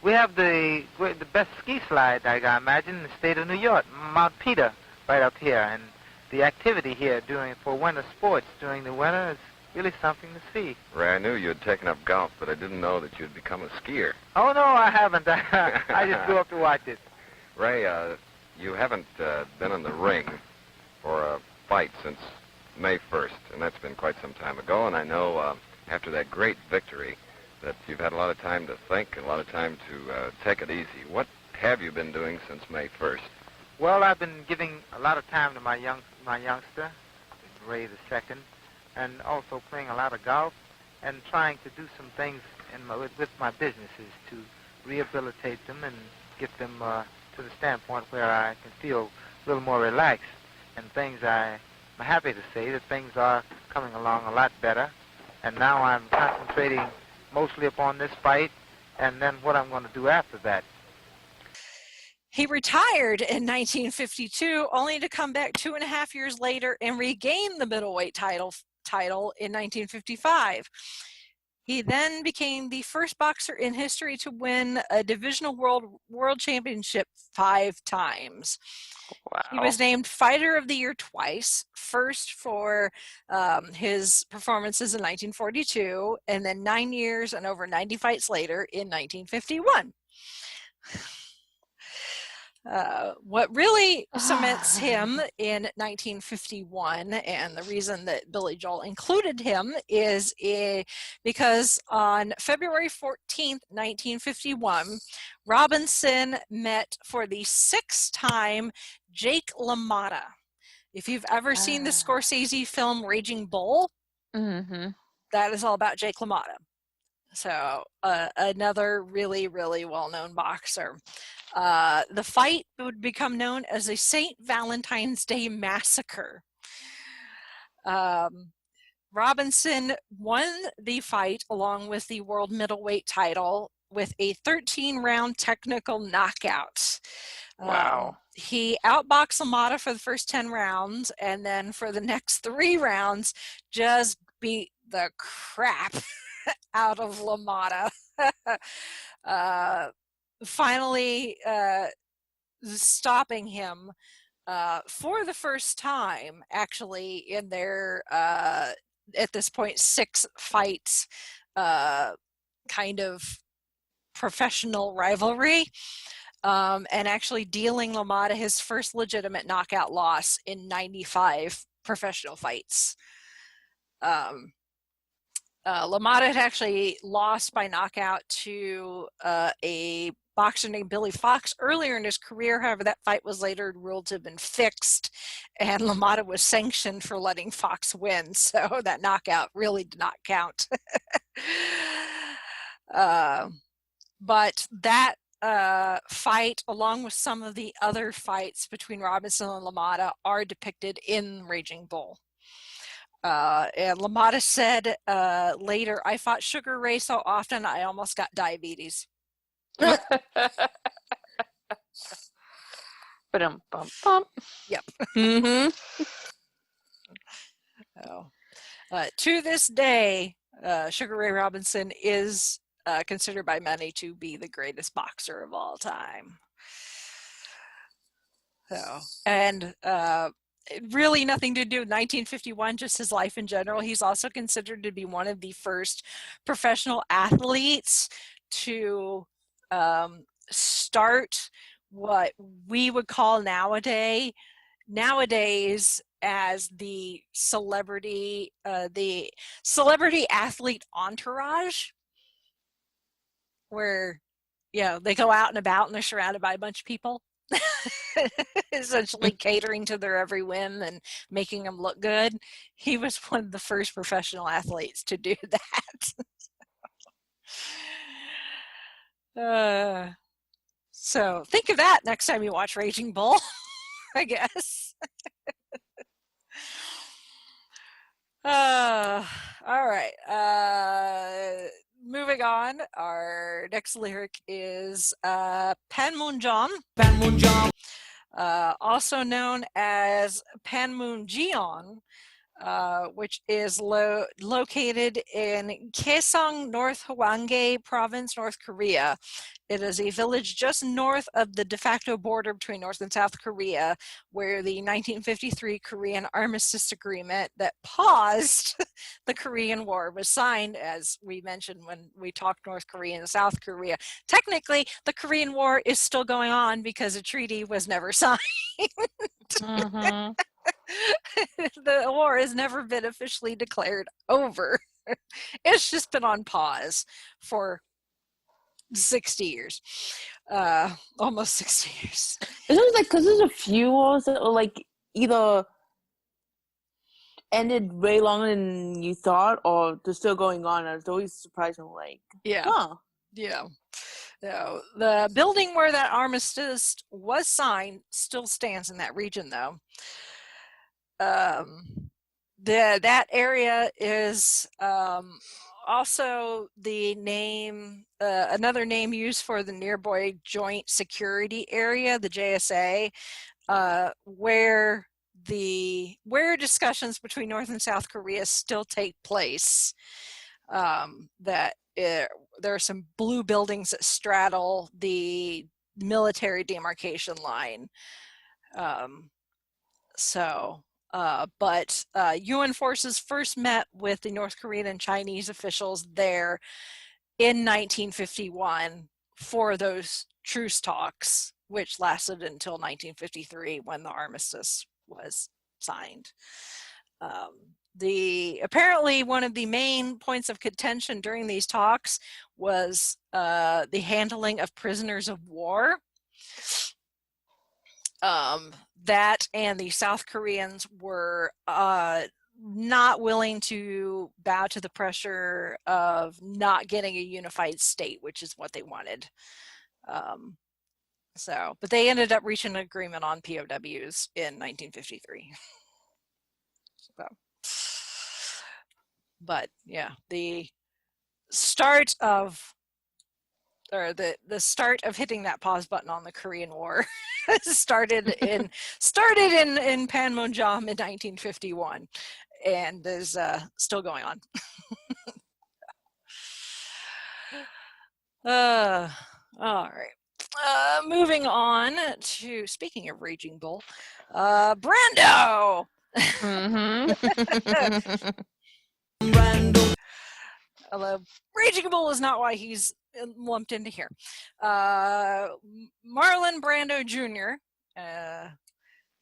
J: We have the best ski slide, I imagine, in the state of New York, Mount Peter, right up here. And the activity here for winter sports during the winter is really something to see.
I: Ray, I knew you had taken up golf, but I didn't know that you'd become a skier.
J: Oh, no, I haven't. I just grew up to watch it.
I: Ray, you haven't been in the ring for a fight since May 1st, and that's been quite some time ago, and I know after that great victory that you've had a lot of time to think and a lot of time to take it easy. What have you been doing since May 1st?
J: Well, I've been giving a lot of time to my youngster, Ray the Second, and also playing a lot of golf and trying to do some things with my businesses to rehabilitate them and get them to the standpoint where I can feel a little more relaxed. And I'm happy to say that things are coming along a lot better. And now I'm concentrating mostly upon this fight and then what I'm going to do after that.
B: He retired in 1952, only to come back 2.5 years later and regain the middleweight title in 1955. He then became the first boxer in history to win a divisional world championship 5 times.
D: Wow.
B: He was named Fighter of the Year twice, first for his performances in 1942, and then 9 years and over 90 fights later in 1951. What really cements him in 1951, and the reason that Billy Joel included him is because on February 14th, 1951, Robinson met for the 6th time Jake LaMotta. If you've ever seen the Scorsese film Raging Bull, that is all about Jake LaMotta. So another really, really well-known boxer. The fight would become known as the St. Valentine's Day Massacre. Robinson won the fight along with the world middleweight title with a 13-round technical knockout.
D: Wow.
B: He outboxed LaMotta for the first 10 rounds, and then for the next 3 rounds, just beat the crap out of LaMotta. Finally stopping him for the first time, actually, in their, at this point, 6 fights kind of professional rivalry, and actually dealing LaMotta his first legitimate knockout loss in 95 professional fights. LaMotta had actually lost by knockout to a boxer named Billy Fox earlier in his career. However, that fight was later ruled to have been fixed, and LaMotta was sanctioned for letting Fox win, so that knockout really did not count. But that fight, along with some of the other fights between Robinson and LaMotta, are depicted in Raging Bull. And LaMotta said later, "I fought Sugar Ray so often I almost got diabetes." Yep. To this day, Sugar Ray Robinson is considered by many to be the greatest boxer of all time. So, and really nothing to do with 1951, just his life in general. He's also considered to be one of the first professional athletes to start what we would call nowadays as the celebrity athlete entourage, where they go out and about and they're surrounded by a bunch of people. Essentially catering to their every whim and making them look good. He was one of the first professional athletes to do that. So think of that next time you watch Raging Bull, I guess. All right. Moving on, our next lyric is Panmunjom, also known as Panmunjeon, which is located in Kaesong, North Hwanghae Province, North Korea. It is a village just north of the de facto border between North and South Korea, where the 1953 Korean Armistice Agreement that paused the Korean War was signed, as we mentioned when we talked North Korea and South Korea. Technically, the Korean War is still going on because a treaty was never signed.
C: Mm-hmm.
B: The war has never been officially declared over. It's just been on pause for 60 years. Almost 60 years.
C: It was like, because there's a few wars that were like either ended way longer than you thought, or they're still going on. And it's always surprising, like,
B: Yeah.
C: huh.
B: Yeah. The building where that armistice was signed still stands in that region, though. That area is also the name, another name used for the nearby Joint Security Area, the JSA, where discussions between North and South Korea still take place. There are some blue buildings that straddle the military demarcation line. But UN forces first met with the North Korean and Chinese officials there in 1951 for those truce talks, which lasted until 1953 when the armistice was signed. Apparently one of the main points of contention during these talks was the handling of prisoners of war. That and the South Koreans were not willing to bow to the pressure of not getting a unified state, which is what they wanted. But they ended up reaching an agreement on POWs in 1953. But yeah, the start of hitting that pause button on the Korean War started in Panmunjom in 1951 and is still going on. All right. Moving on to, speaking of Raging Bull, Brando. Although Raging Bull is not why he's lumped into here. Marlon Brando Jr.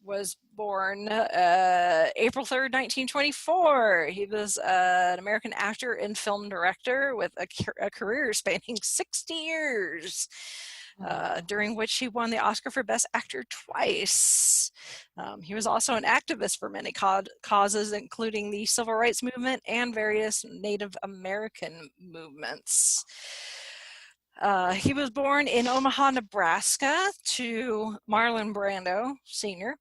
B: Was born April 3rd, 1924. He was an American actor and film director with a career spanning 60 years. During which he won the Oscar for Best Actor twice. He was also an activist for many causes, including the Civil Rights Movement and various Native American movements. He was born in Omaha, Nebraska, to Marlon Brando Sr.,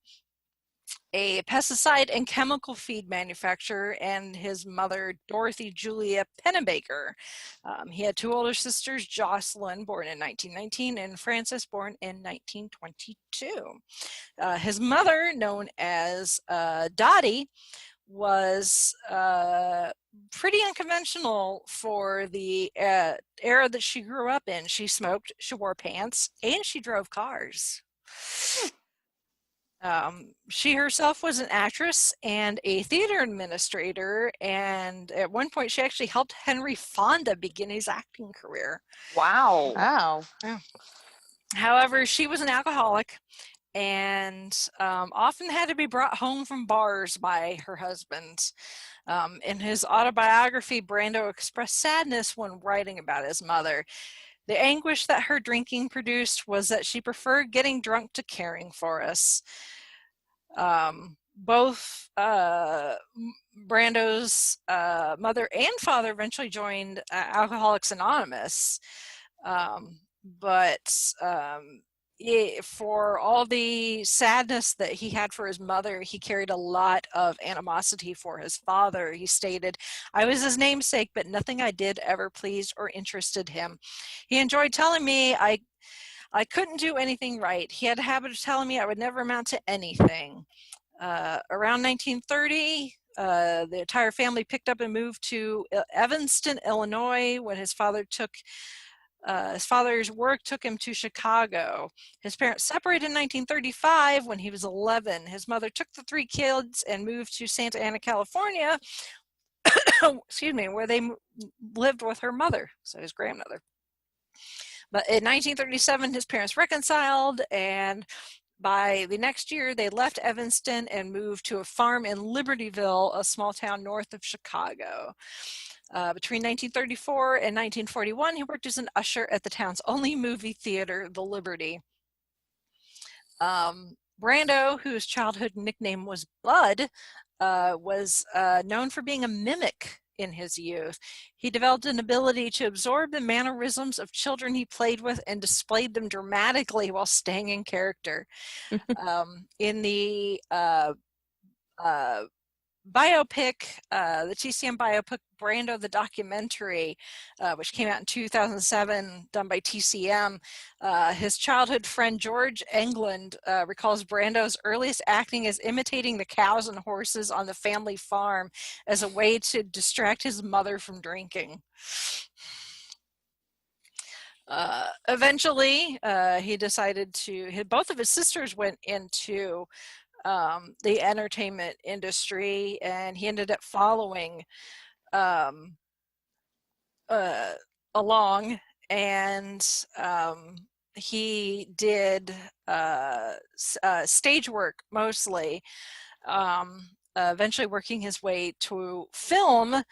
B: a pesticide and chemical feed manufacturer, and his mother, Dorothy Julia Pennebaker. He had two older sisters, Jocelyn, born in 1919, and Frances, born in 1922. His mother, known as Dottie, was pretty unconventional for the era that she grew up in. She smoked, she wore pants, and she drove cars. She herself was an actress and a theater administrator, and at one point she actually helped Henry Fonda begin his acting career.
D: Wow.
B: Yeah. However, she was an alcoholic and often had to be brought home from bars by her husband. In his autobiography, Brando expressed sadness when writing about his mother. The anguish that her drinking produced was that she preferred getting drunk to caring for us. Both Brando's mother and father eventually joined Alcoholics Anonymous. For all the sadness that he had for his mother, he carried a lot of animosity for his father. He stated, "I was his namesake, but nothing I did ever pleased or interested him. He enjoyed telling me I couldn't do anything right. He had a habit of telling me I would never amount to anything." Around 1930, the entire family picked up and moved to Evanston, Illinois, when his father's work took him to Chicago. His parents separated in 1935 when he was 11. His mother took the 3 kids and moved to Santa Ana, California, excuse me, where they lived with her mother, so his grandmother. But in 1937, his parents reconciled, and by the next year, they left Evanston and moved to a farm in Libertyville, a small town north of Chicago. Between 1934 and 1941, he worked as an usher at the town's only movie theater, the Liberty. Brando, whose childhood nickname was Bud, was known for being a mimic in his youth. He developed an ability to absorb the mannerisms of children he played with and displayed them dramatically while staying in character. In the biopic, the TCM biopic Brando the Documentary, which came out in 2007, done by TCM, his childhood friend George Englund recalls Brando's earliest acting as imitating the cows and horses on the family farm as a way to distract his mother from drinking. Eventually, he decided to, both of his sisters went into the entertainment industry, and he ended up following along, and he did stage work mostly, eventually working his way to film.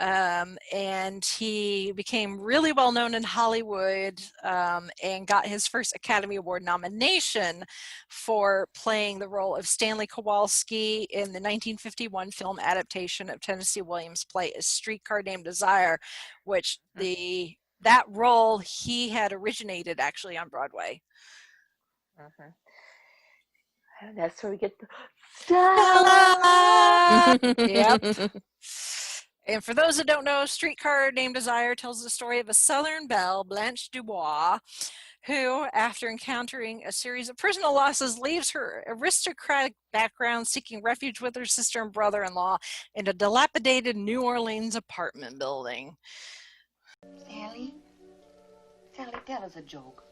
B: And he became really well known in Hollywood, and got his first Academy Award nomination for playing the role of Stanley Kowalski in the 1951 film adaptation of Tennessee Williams' play A Streetcar Named Desire, which that role he had originated actually on Broadway.
C: That's where we get the
B: Stella! Yep. And for those that don't know, Streetcar Named Desire tells the story of a Southern belle, Blanche Dubois, who, after encountering a series of personal losses, leaves her aristocratic background seeking refuge with her sister and brother-in-law in a dilapidated New Orleans apartment building.
K: Sally, tell us a joke.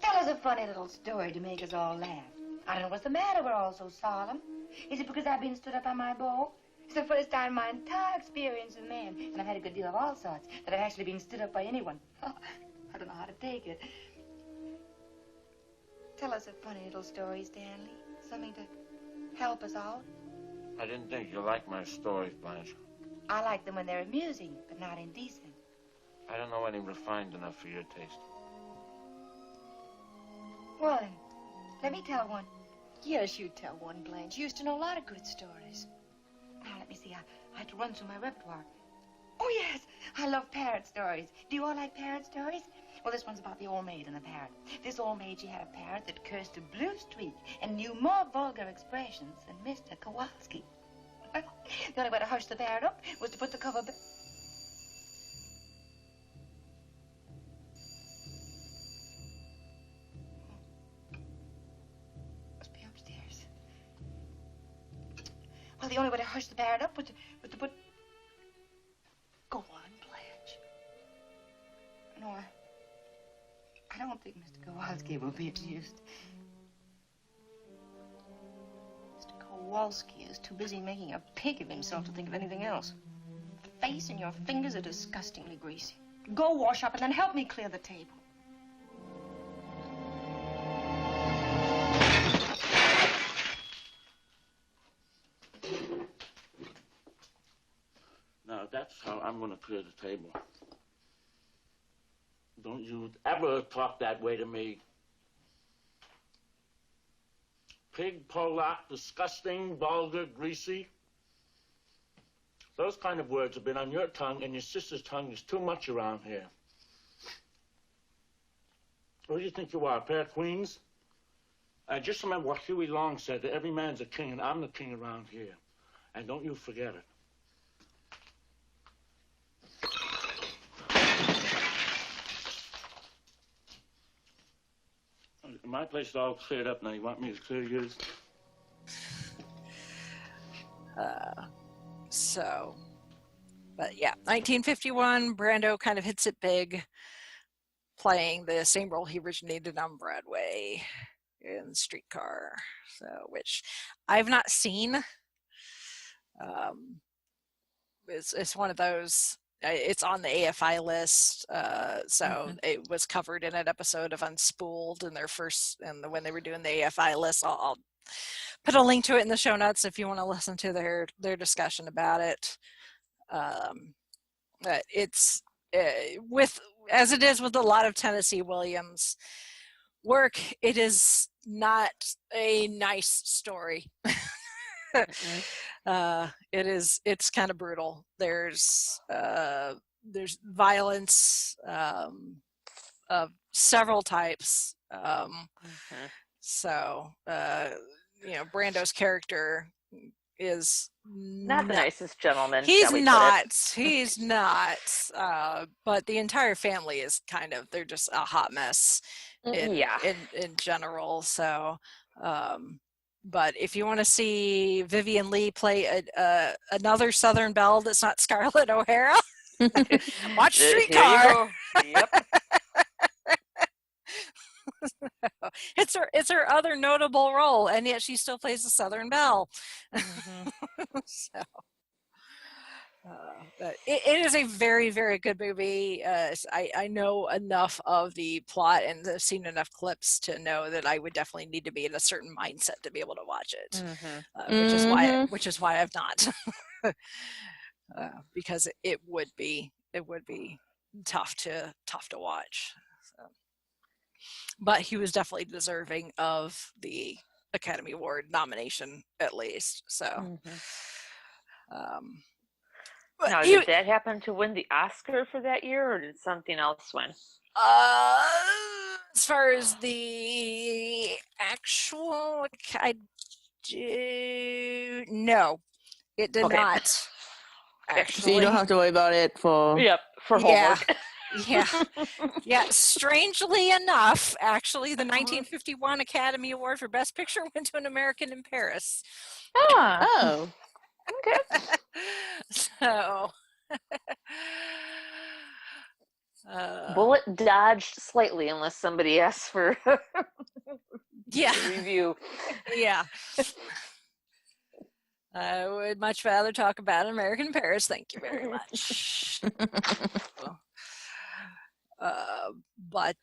K: Tell us a funny little story to make us all laugh. I don't know what's the matter, we're all so solemn. Is it because I've been stood up on my beau? It's the first time in my entire experience with men, and I've had a good deal of all sorts, that I've actually been stood up by anyone. Oh, I don't know how to take it. Tell us a funny little story, Stanley. Something to help us out.
L: I didn't think you liked my stories, Blanche.
K: I like them when they're amusing, but not indecent.
L: I don't know any refined enough for your taste.
K: Well, then, let me tell one.
M: Yes, you tell one, Blanche. You used to know a lot of good stories.
K: Now, let me see. I had to run through my repertoire. Oh, yes. I love parrot stories. Do you all like parrot stories? Well, this one's about the old maid and the parrot. This old maid, she had a parrot that cursed a blue streak and knew more vulgar expressions than Mr. Kowalski. The only way to hush the parrot up was to put the cover back. Must be upstairs. Well, the only way to hush the parrot up was to put...
M: Go on, Blanche.
K: No, I don't think Mr. Kowalski will be amused.
M: Mr. Kowalski is too busy making a pig of himself to think of anything else. The face and your fingers are disgustingly greasy. Go wash up and then help me clear the table.
L: Now, that's how I'm going to clear the table. Don't you ever talk that way to me. Pig, Pollock, disgusting, vulgar, greasy. Those kind of words have been on your tongue, and your sister's tongue is too much around here. What do you think you are, a pair of queens? Just remember what Huey Long said, that every man's a king, and I'm the king around here. And don't you forget it. My place is all cleared up now. You want me to clear yours?
B: So, but yeah, 1951, Brando kind of hits it big, playing the same role he originated on Broadway in Streetcar, so which I've not seen. It's one of those. It's on the AFI list, so it was covered in an episode of Unspooled in their first, and when they were doing the AFI list. I'll put a link to it in the show notes if you want to listen to their discussion about it. It's with, as it is with a lot of Tennessee Williams work, it is not a nice story. It's kind of brutal. There's violence of several types. So Brando's character is
D: not the nicest gentleman.
B: He's not. He's not. But the entire family is they're just a hot mess in general. So, but if you want to see Vivian Leigh play another Southern belle that's not Scarlett O'Hara, watch Streetcar.
D: Yep.
B: It's her other notable role, and yet she still plays the Southern belle. So, it is a very, very good movie. I know enough of the plot and have seen enough clips to know that I would definitely need to be in a certain mindset to be able to watch it, which is why I've not, because it would be tough to watch. So. But he was definitely deserving of the Academy Award nomination, at least. So,
D: now, did that happen to win the Oscar for that year, or did something else win?
B: As far as the actual, no, it did not. Actually,
C: so you don't have to worry about it for
D: homework.
B: Yeah. Strangely enough, actually, the 1951 Academy Award for Best Picture went to An American in Paris.
C: Oh.
D: Okay.
B: So,
D: bullet dodged slightly, unless somebody asks for a review.
B: Yeah. I would much rather talk about American in Paris. Thank you very much. But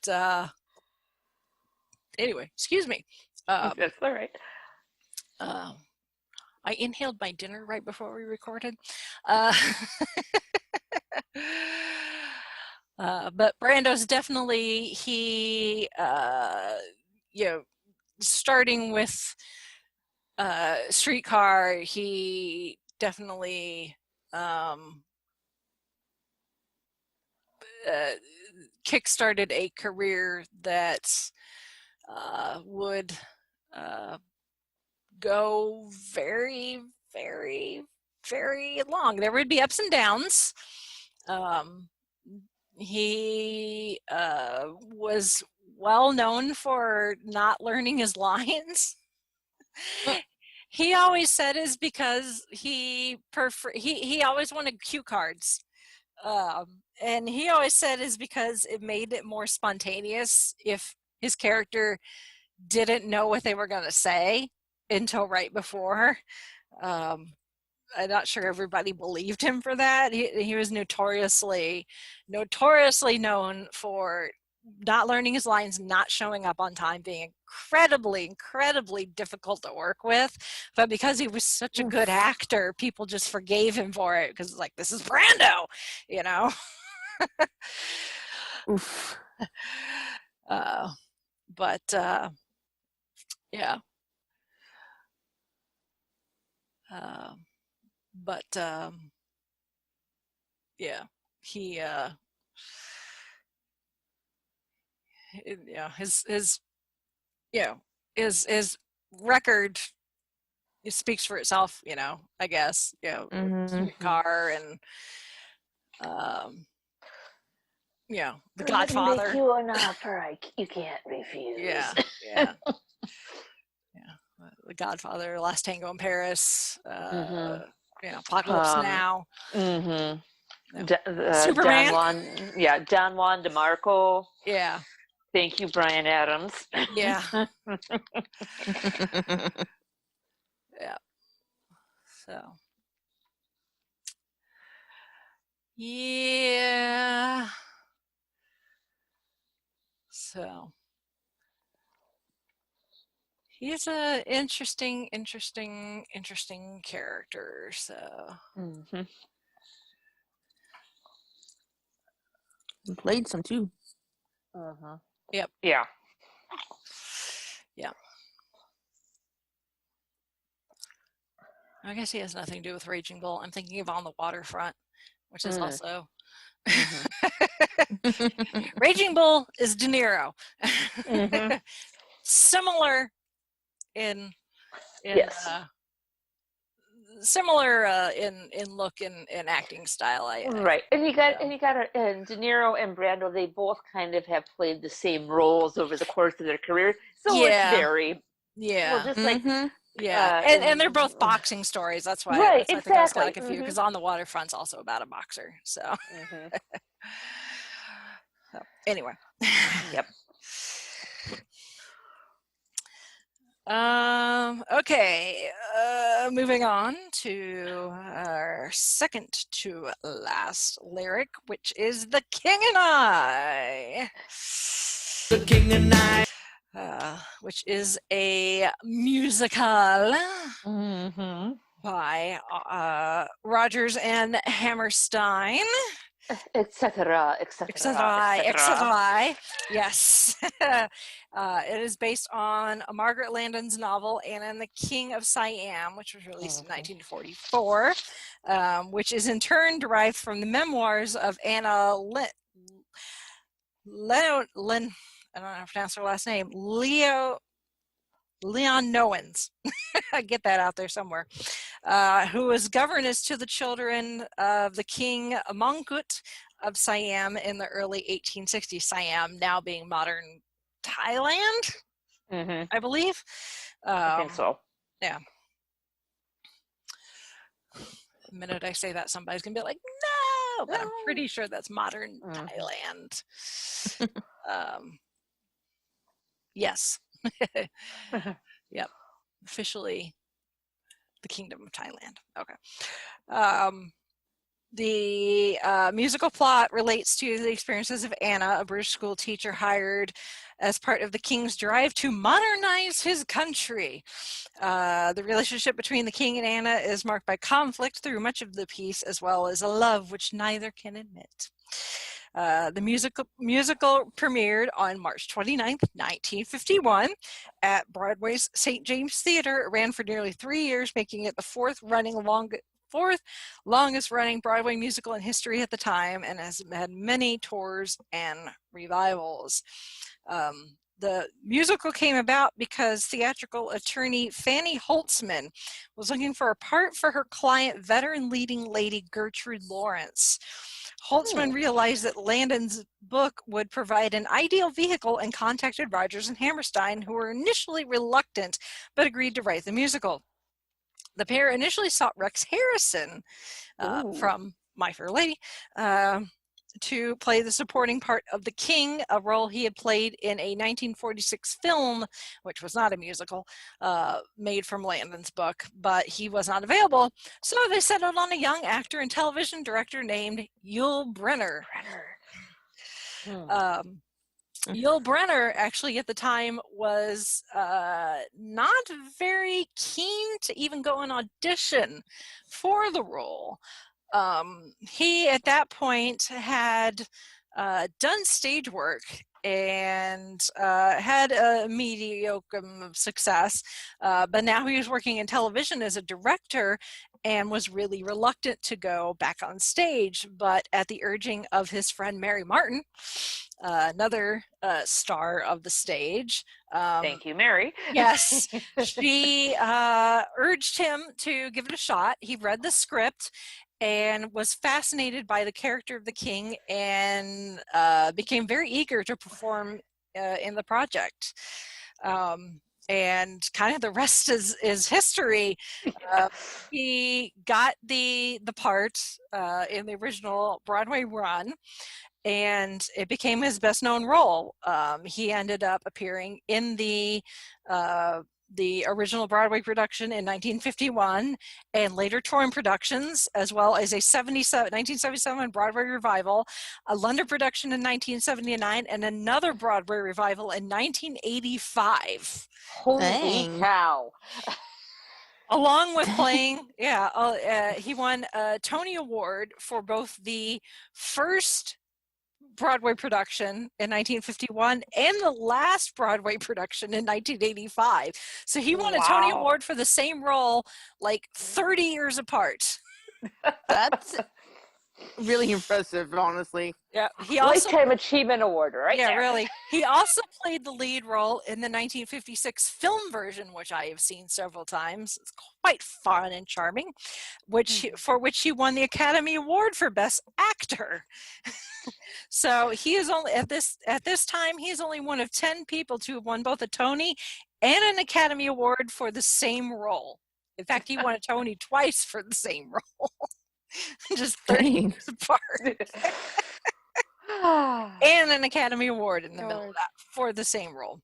B: anyway, excuse me.
D: That's all right.
B: I inhaled my dinner right before we recorded. But Brando's definitely, starting with Streetcar, he definitely kickstarted a career that would go very, very, very long. There would be ups and downs. He was well known for not learning his lines. He always said is because he always wanted cue cards. And he always said is because it made it more spontaneous if his character didn't know what they were going to say until right before. I'm not sure everybody believed him for that. He was notoriously known for not learning his lines, not showing up on time, being incredibly difficult to work with. But because he was such a good actor, people just forgave him for it because it's like, this is Brando,
C: Oof.
B: But yeah. Yeah, he his record, it speaks for itself, I guess, Streetcar and The Godfather.
D: Make you an offer you can't refuse.
B: Yeah. The Godfather, Last Tango in Paris, Apocalypse Now.
D: Superman. Don Juan DeMarco.
B: Yeah.
D: Thank you, Brian Adams.
B: Yeah. Yeah. So. Yeah. So. He's a interesting character. So.
C: He played some too.
B: Yep.
D: Yeah.
B: Yeah. I guess he has nothing to do with Raging Bull. I'm thinking of On the Waterfront, which is also Raging Bull is De Niro. Similar in
D: yes.
B: Similar in look and acting style.
D: Right, and you got and De Niro and Brando. They both kind of have played the same roles over the course of their career, so it's very well, just like
B: and they're both boxing stories. That's why
D: right,
B: I think I was kind of confused because On the Waterfront's also about a boxer. So, so anyway,
D: yep.
B: Okay, moving on to our second to last lyric, which is The King and I.
G: The King and I.
B: Which is a musical by Rodgers and Hammerstein.
D: Etc.
B: Yes. It is based on Margaret Landon's novel Anna and the King of Siam, which was released in 1944, which is in turn derived from the memoirs of Anna I don't know how to pronounce her last name, Leon Nowens. Get that out there somewhere. Who was governess to the children of the King Mongkut of Siam in the early 1860s. Siam now being modern Thailand, I believe.
D: I think so.
B: Yeah. The minute I say that, somebody's going to be like, no, but I'm pretty sure that's modern Thailand. Yes. Yep. Officially the Kingdom of Thailand. Okay. The musical plot relates to the experiences of Anna, a British school teacher hired as part of the king's drive to modernize his country. The relationship between the king and Anna is marked by conflict through much of the piece, as well as a love which neither can admit. The musical premiered on March 29th, 1951 at Broadway's St. James Theater. It ran for nearly 3 years, making it the fourth longest running Broadway musical in history at the time, and has had many tours and revivals. The musical came about because theatrical attorney Fanny Holtzman was looking for a part for her client, veteran leading lady Gertrude Lawrence. Holtzman realized that Landon's book would provide an ideal vehicle and contacted Rodgers and Hammerstein, who were initially reluctant but agreed to write the musical. The pair initially sought Rex Harrison from My Fair Lady to play the supporting part of the king, a role he had played in a 1946 film, which was not a musical, made from Landon's book, but he was not available. So they settled on a young actor and television director named Yul Brynner. Yul Brynner actually at the time was not very keen to even go and audition for the role. He at that point had done stage work and had a mediocre success, but now he was working in television as a director and was really reluctant to go back on stage. But at the urging of his friend Mary Martin, another star of the stage.
D: Thank you, Mary.
B: Yes, she urged him to give it a shot. He read the script and was fascinated by the character of the king and became very eager to perform in the project. and kind of the rest is history. He got the part in the original Broadway run, and it became his best known role. He ended up appearing in the original Broadway production in 1951 and later touring productions, as well as a 1977 Broadway revival, a London production in 1979, and another Broadway revival in 1985.
D: Holy cow.
B: Along with playing, he won a Tony Award for both the first Broadway production in 1951 and the last Broadway production in 1985. So he won a Tony Award for the same role like 30 years apart.
C: That's really impressive, honestly.
B: Yeah, he also
D: Lifetime Achievement Award, right?
B: Yeah,
D: there.
B: really. He also played the lead role in the 1956 film version, which I have seen several times. It's quite fun and charming, for which he won the Academy Award for Best Actor. So he is only at this time he is only one of 10 people to have won both a Tony and an Academy Award for the same role. In fact, he won a Tony twice for the same role. Just 30 years apart. And an Academy Award in the middle of that for the same role.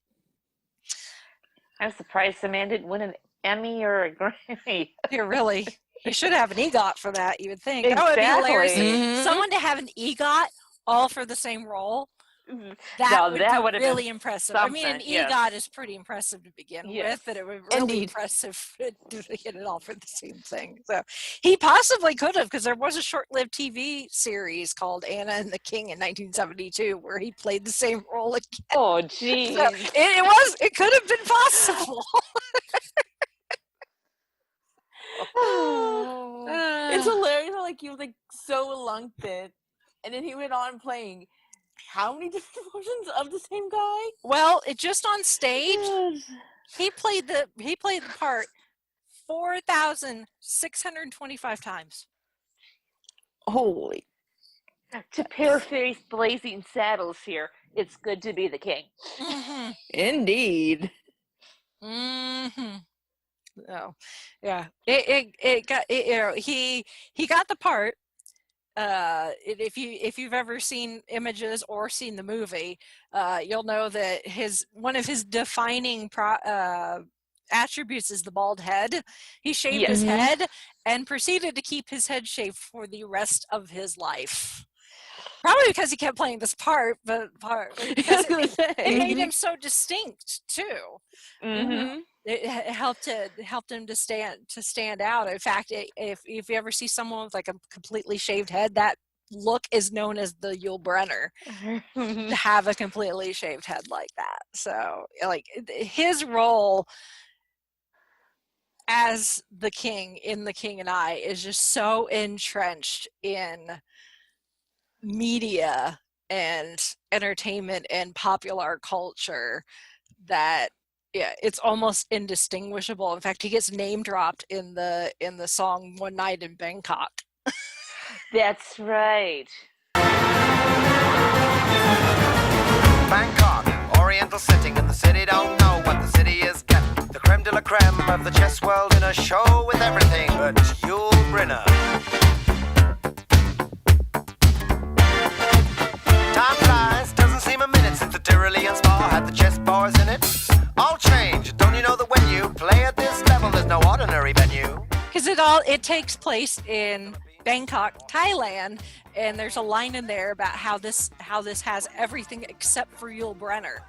D: I'm surprised the man didn't win an Emmy or a Grammy.
B: Yeah, really. He should have an EGOT for that, you would think.
D: Exactly.
B: That would be hilarious. Mm-hmm. Someone to have an EGOT all for the same role. That would be really impressive. I mean, an EGOT is pretty impressive to begin with, but it would really be impressive to get it all for the same thing. So he possibly could have, because there was a short-lived TV series called Anna and the King in 1972 where he played the same role again.
D: Oh, geez.
B: So it could have been possible.
C: It's hilarious how he was so lunked it, and then he went on playing how many different versions of the same guy?
B: Well, just on stage, he played the part 4,625 times.
C: Holy!
D: To paraphrase Blazing Saddles here, it's good to be the king.
B: Mm-hmm.
C: Indeed.
B: Mm-hmm. Oh, yeah. He got the part. If you've ever seen images or seen the movie, you'll know that one of his defining attributes is the bald head. He shaved his head and proceeded to keep his head shaved for the rest of his life. Probably because he kept playing this part, but because it made him so distinct too.
C: Mm-hmm.
B: It helped him to stand out. In fact, if you ever see someone with a completely shaved head, that look is known as the Yul Brynner. To have a completely shaved head like that. So, his role as the king in The King and I is just so entrenched in media and entertainment and popular culture that it's almost indistinguishable. In fact, he gets name dropped in the song One Night in Bangkok.
D: That's right.
N: Bangkok, oriental setting, and the city don't know what the city is getting. The creme de la creme of the chess world in a show with everything but Yul Brynner. Time flies, doesn't seem a minute since the Tyrolean Spa had the chess bars in it. All change, don't you know that when you play at this level, there's no ordinary venue?
B: Because it takes place in Bangkok, Thailand, and there's a line in there about how this has everything except for Yul Brynner.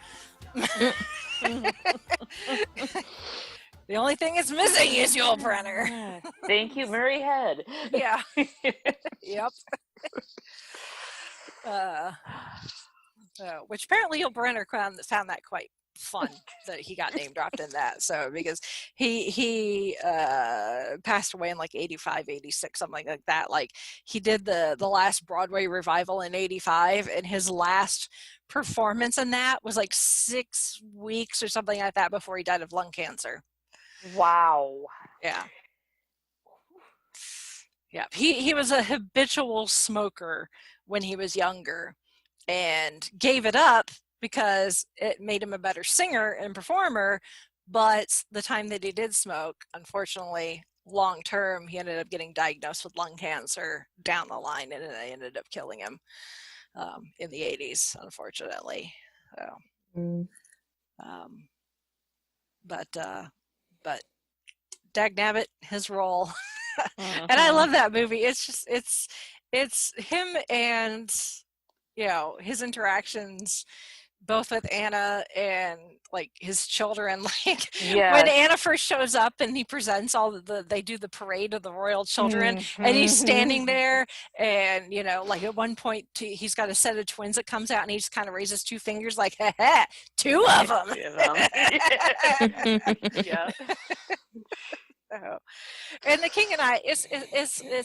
B: The only thing it's missing is Yul Brynner.
D: Thank you, Murray Head.
B: Yeah. Yep. Which apparently Yul Brynner found that quite fun that he got name dropped in that. So because he passed away in 85, 86, something like that. He did the last Broadway revival in 85, and his last performance in that was 6 weeks or something like that before he died of lung cancer.
D: Wow.
B: Yeah. Yeah. He was a habitual smoker when he was younger and gave it up because it made him a better singer and performer, But the time that he did smoke, unfortunately, long term, he ended up getting diagnosed with lung cancer down the line, and it ended up killing him in the 80s, unfortunately. So, but dagnabbit, his role. And I love that movie. It's just it's him and his interactions both with Anna and like his children. Like when Anna first shows up and he presents they do the parade of the royal children, and he's standing there, and like at one point he's got a set of twins that comes out, and he just kind of raises two fingers like, ha, two of them.
D: Yeah.
B: And The King and I, it's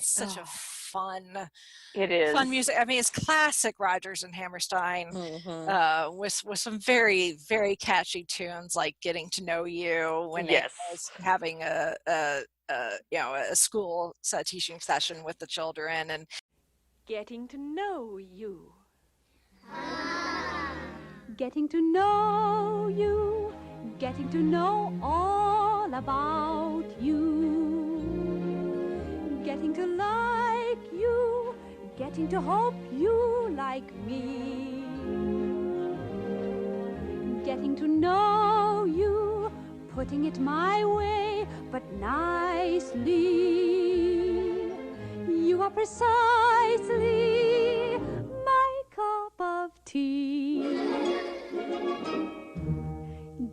B: such a fun.
D: It is
B: fun music. I mean, it's classic Rodgers and Hammerstein, with some very, very catchy tunes like "Getting to Know You" when it was having a school teaching session with the children, and
O: getting to know you, getting to know you, getting to know all about you, getting to like you, getting to hope you like me, getting to know you, putting it my way, but nicely. You are precisely my cup of tea.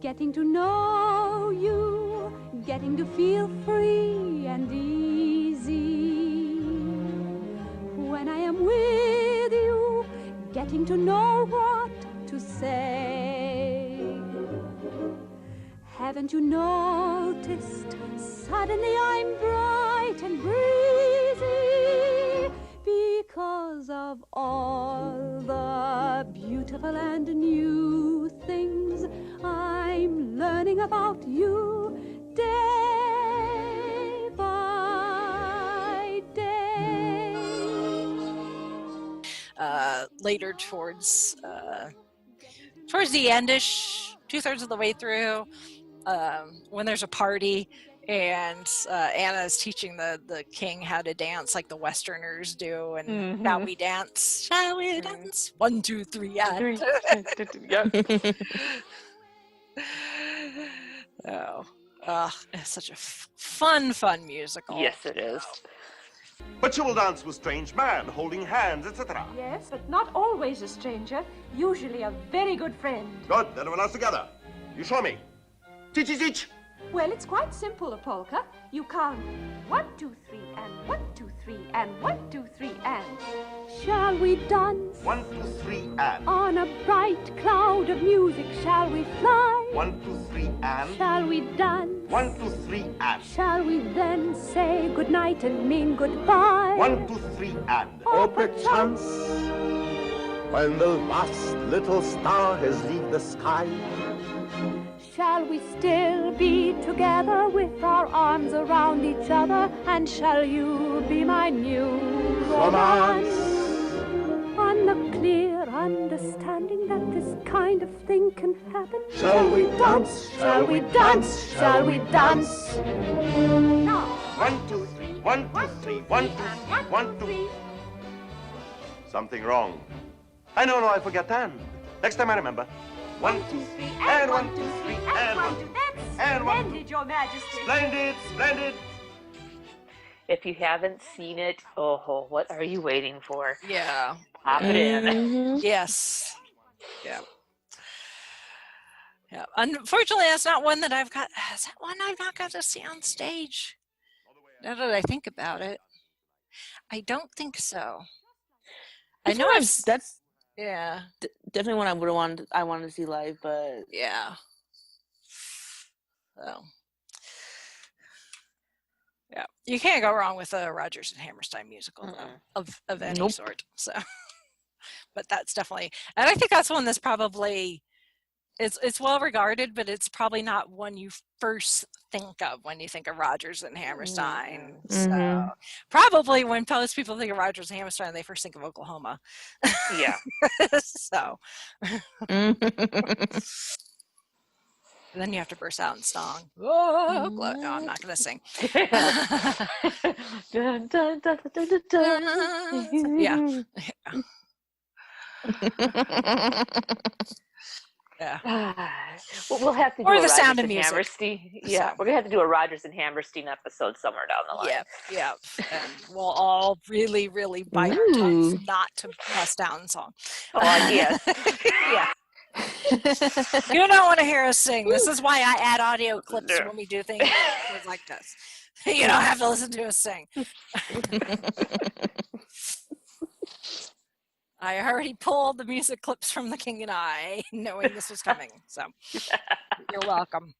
O: Getting to know you, getting to feel free and easy. When I am with you, getting to know what to say. Haven't you noticed, suddenly I'm bright and breezy because of all the beautiful and new things I'm learning about you day by day.
B: Later towards the endish, 2/3 of the way through, when there's a party and Anna is teaching the king how to dance like the Westerners do, and shall we dance? Shall we dance? 1, 2, 3, and it's such a fun musical.
D: Yes, it is.
P: But you will dance with strange man, holding hands, etc.
O: Yes, but not always a stranger, usually a very good friend.
P: Good, everyone else together. You show me. Teach.
O: Well, it's quite simple, a polka. You count 1, 2, 3, and 1, 2, 3, and 1, 2, 3, and. Shall we dance?
P: 1, 2, 3, and.
O: On a bright cloud of music, shall we fly?
P: 1, 2, 3, and.
O: Shall we dance?
P: 1, 2, 3, and.
O: Shall we then say goodnight and mean goodbye?
P: 1, 2, 3, and.
O: Or perchance,
P: when the last little star has leave the sky,
O: shall we still be together with our arms around each other? And shall you be my new romance? On the clear understanding that this kind of thing can happen.
P: Shall we dance?
O: Shall we dance? Shall we dance? Now.
P: 1, 2, 3, 1, 2, 3, 1, 2, 3, 1, 2. Something wrong. I know, I forget that. Next time I remember. 1, 2, 3, and 1, 2, 3, and 1, 2, and 1, 2.
O: Splendid, Your Majesty.
P: Splendid.
D: If you haven't seen it, what are you waiting for?
B: Yeah.
D: Pop it in.
B: Yes. Yeah. Yeah. Unfortunately, that's not one that I've got. Is that one I've not got to see on stage? Now that I think about it, I don't think so.
C: I know that's definitely one I would have I wanted to see live, but
B: yeah. So yeah, you can't go wrong with a Rodgers and Hammerstein musical of any sort. So, but that's definitely, and I think that's one that's probably it's well regarded, but it's probably not one you first think of when you think of Rodgers and Hammerstein. So probably when most people think of Rodgers and Hammerstein, they first think of Oklahoma.
D: Yeah.
B: So. And then you have to burst out in song. Oh, no, I'm not going to sing.
D: Dun, dun, dun, dun, dun, dun.
B: Yeah. Yeah.
D: Well, we'll have to do
B: Or
D: a
B: the
D: Rogers
B: Sound of
D: and
B: Music.
D: Hammerstein. Yeah, we're gonna have to do a Rogers and Hammerstein episode somewhere down the line.
B: Yep. And we'll all really, really bite our tongues not to bust out in song.
D: Oh, yes.
B: Yeah. You don't want to hear us sing. This is why I add audio clips when we do things like this. You don't have to listen to us sing. I already pulled the music clips from The King and I, knowing this was coming. So you're welcome.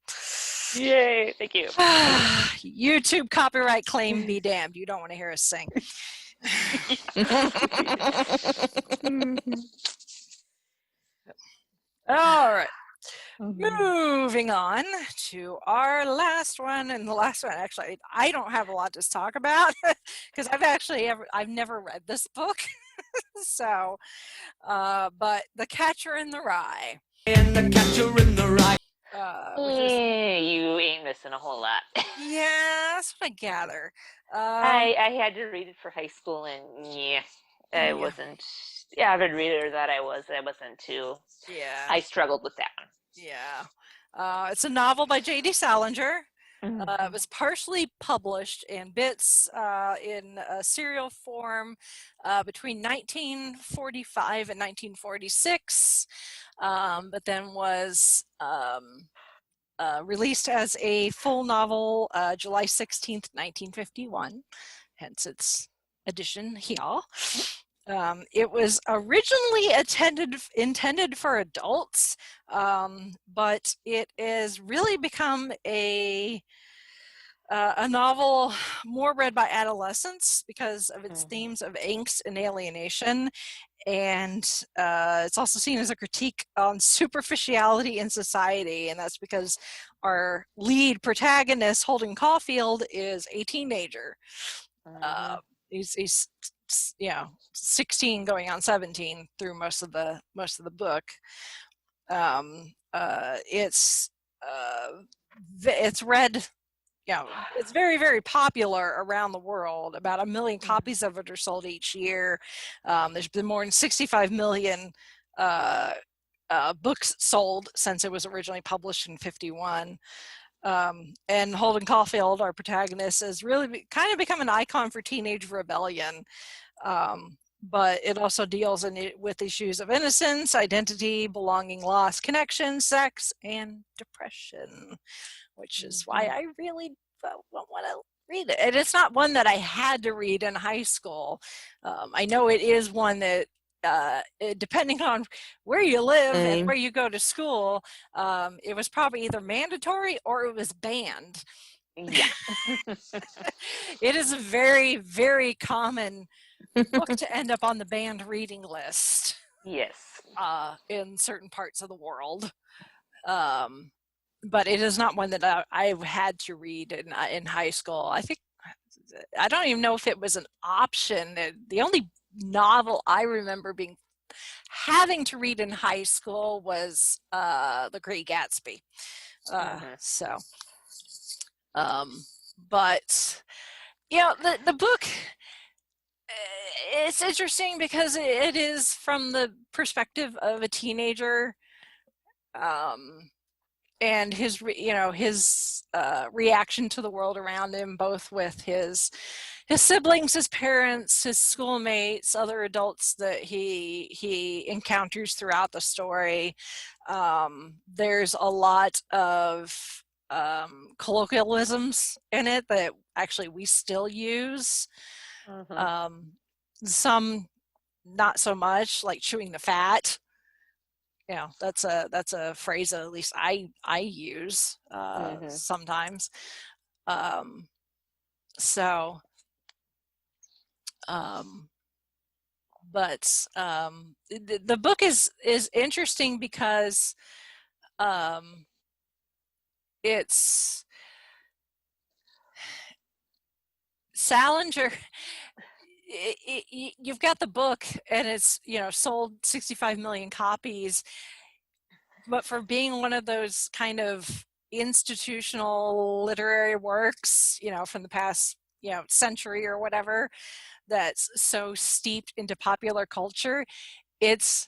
D: Yay, thank you.
B: YouTube copyright claim be damned. You don't want to hear us sing. All right. Moving on to our last one, and the last one, actually, I don't have a lot to talk about because I've never read this book. So, but The Catcher in the Rye.
G: And The Catcher in the Rye.
D: You ain't missing a whole lot.
B: Yeah, that's what I gather.
D: I had to read it for high school, and I wasn't the avid reader that I wasn't too.
B: Yeah.
D: I struggled with that one.
B: Yeah. It's a novel by J.D. Salinger. It was partially published in bits in serial form between 1945 and 1946, but then was released as a full novel July 16th, 1951, hence its edition here. It was originally intended for adults, but it has really become a novel more read by adolescents because of its themes of angst and alienation. And it's also seen as a critique on superficiality in society, and that's because our lead protagonist, Holden Caulfield, is a teenager. He's 16 going on 17 through most of the book. It's read, it's very, very popular around the world. About 1 million copies of it are sold each year. There's been more than 65 million books sold since it was originally published in 1951. And Holden Caulfield, our protagonist, has really kind of become an icon for teenage rebellion. But it also deals with issues of innocence, identity, belonging, loss, connection, sex, and depression, which is why I really want to read it. And it's not one that I had to read in high school. I know it is one that, depending on where you live and where you go to school, it was probably either mandatory or it was banned.
D: Yeah.
B: It is a very, very common book to end up on the banned reading list.
D: Yes.
B: In certain parts of the world. But it is not one that I had to read in high school. I don't even know if it was an option. The only novel I remember having to read in high school was The Great Gatsby. But the book, it's interesting because it is from the perspective of a teenager, and his reaction to the world around him, both with his siblings, his parents, his schoolmates, other adults that he encounters throughout the story. There's a lot of colloquialisms in it that actually we still use. Some not so much, like chewing the fat. That's a phrase that at least I use sometimes. But the book is interesting because it's Salinger. You've got the book and it's sold 65 million copies, but for being one of those kind of institutional literary works, from the past, century or whatever, that's so steeped into popular culture, it's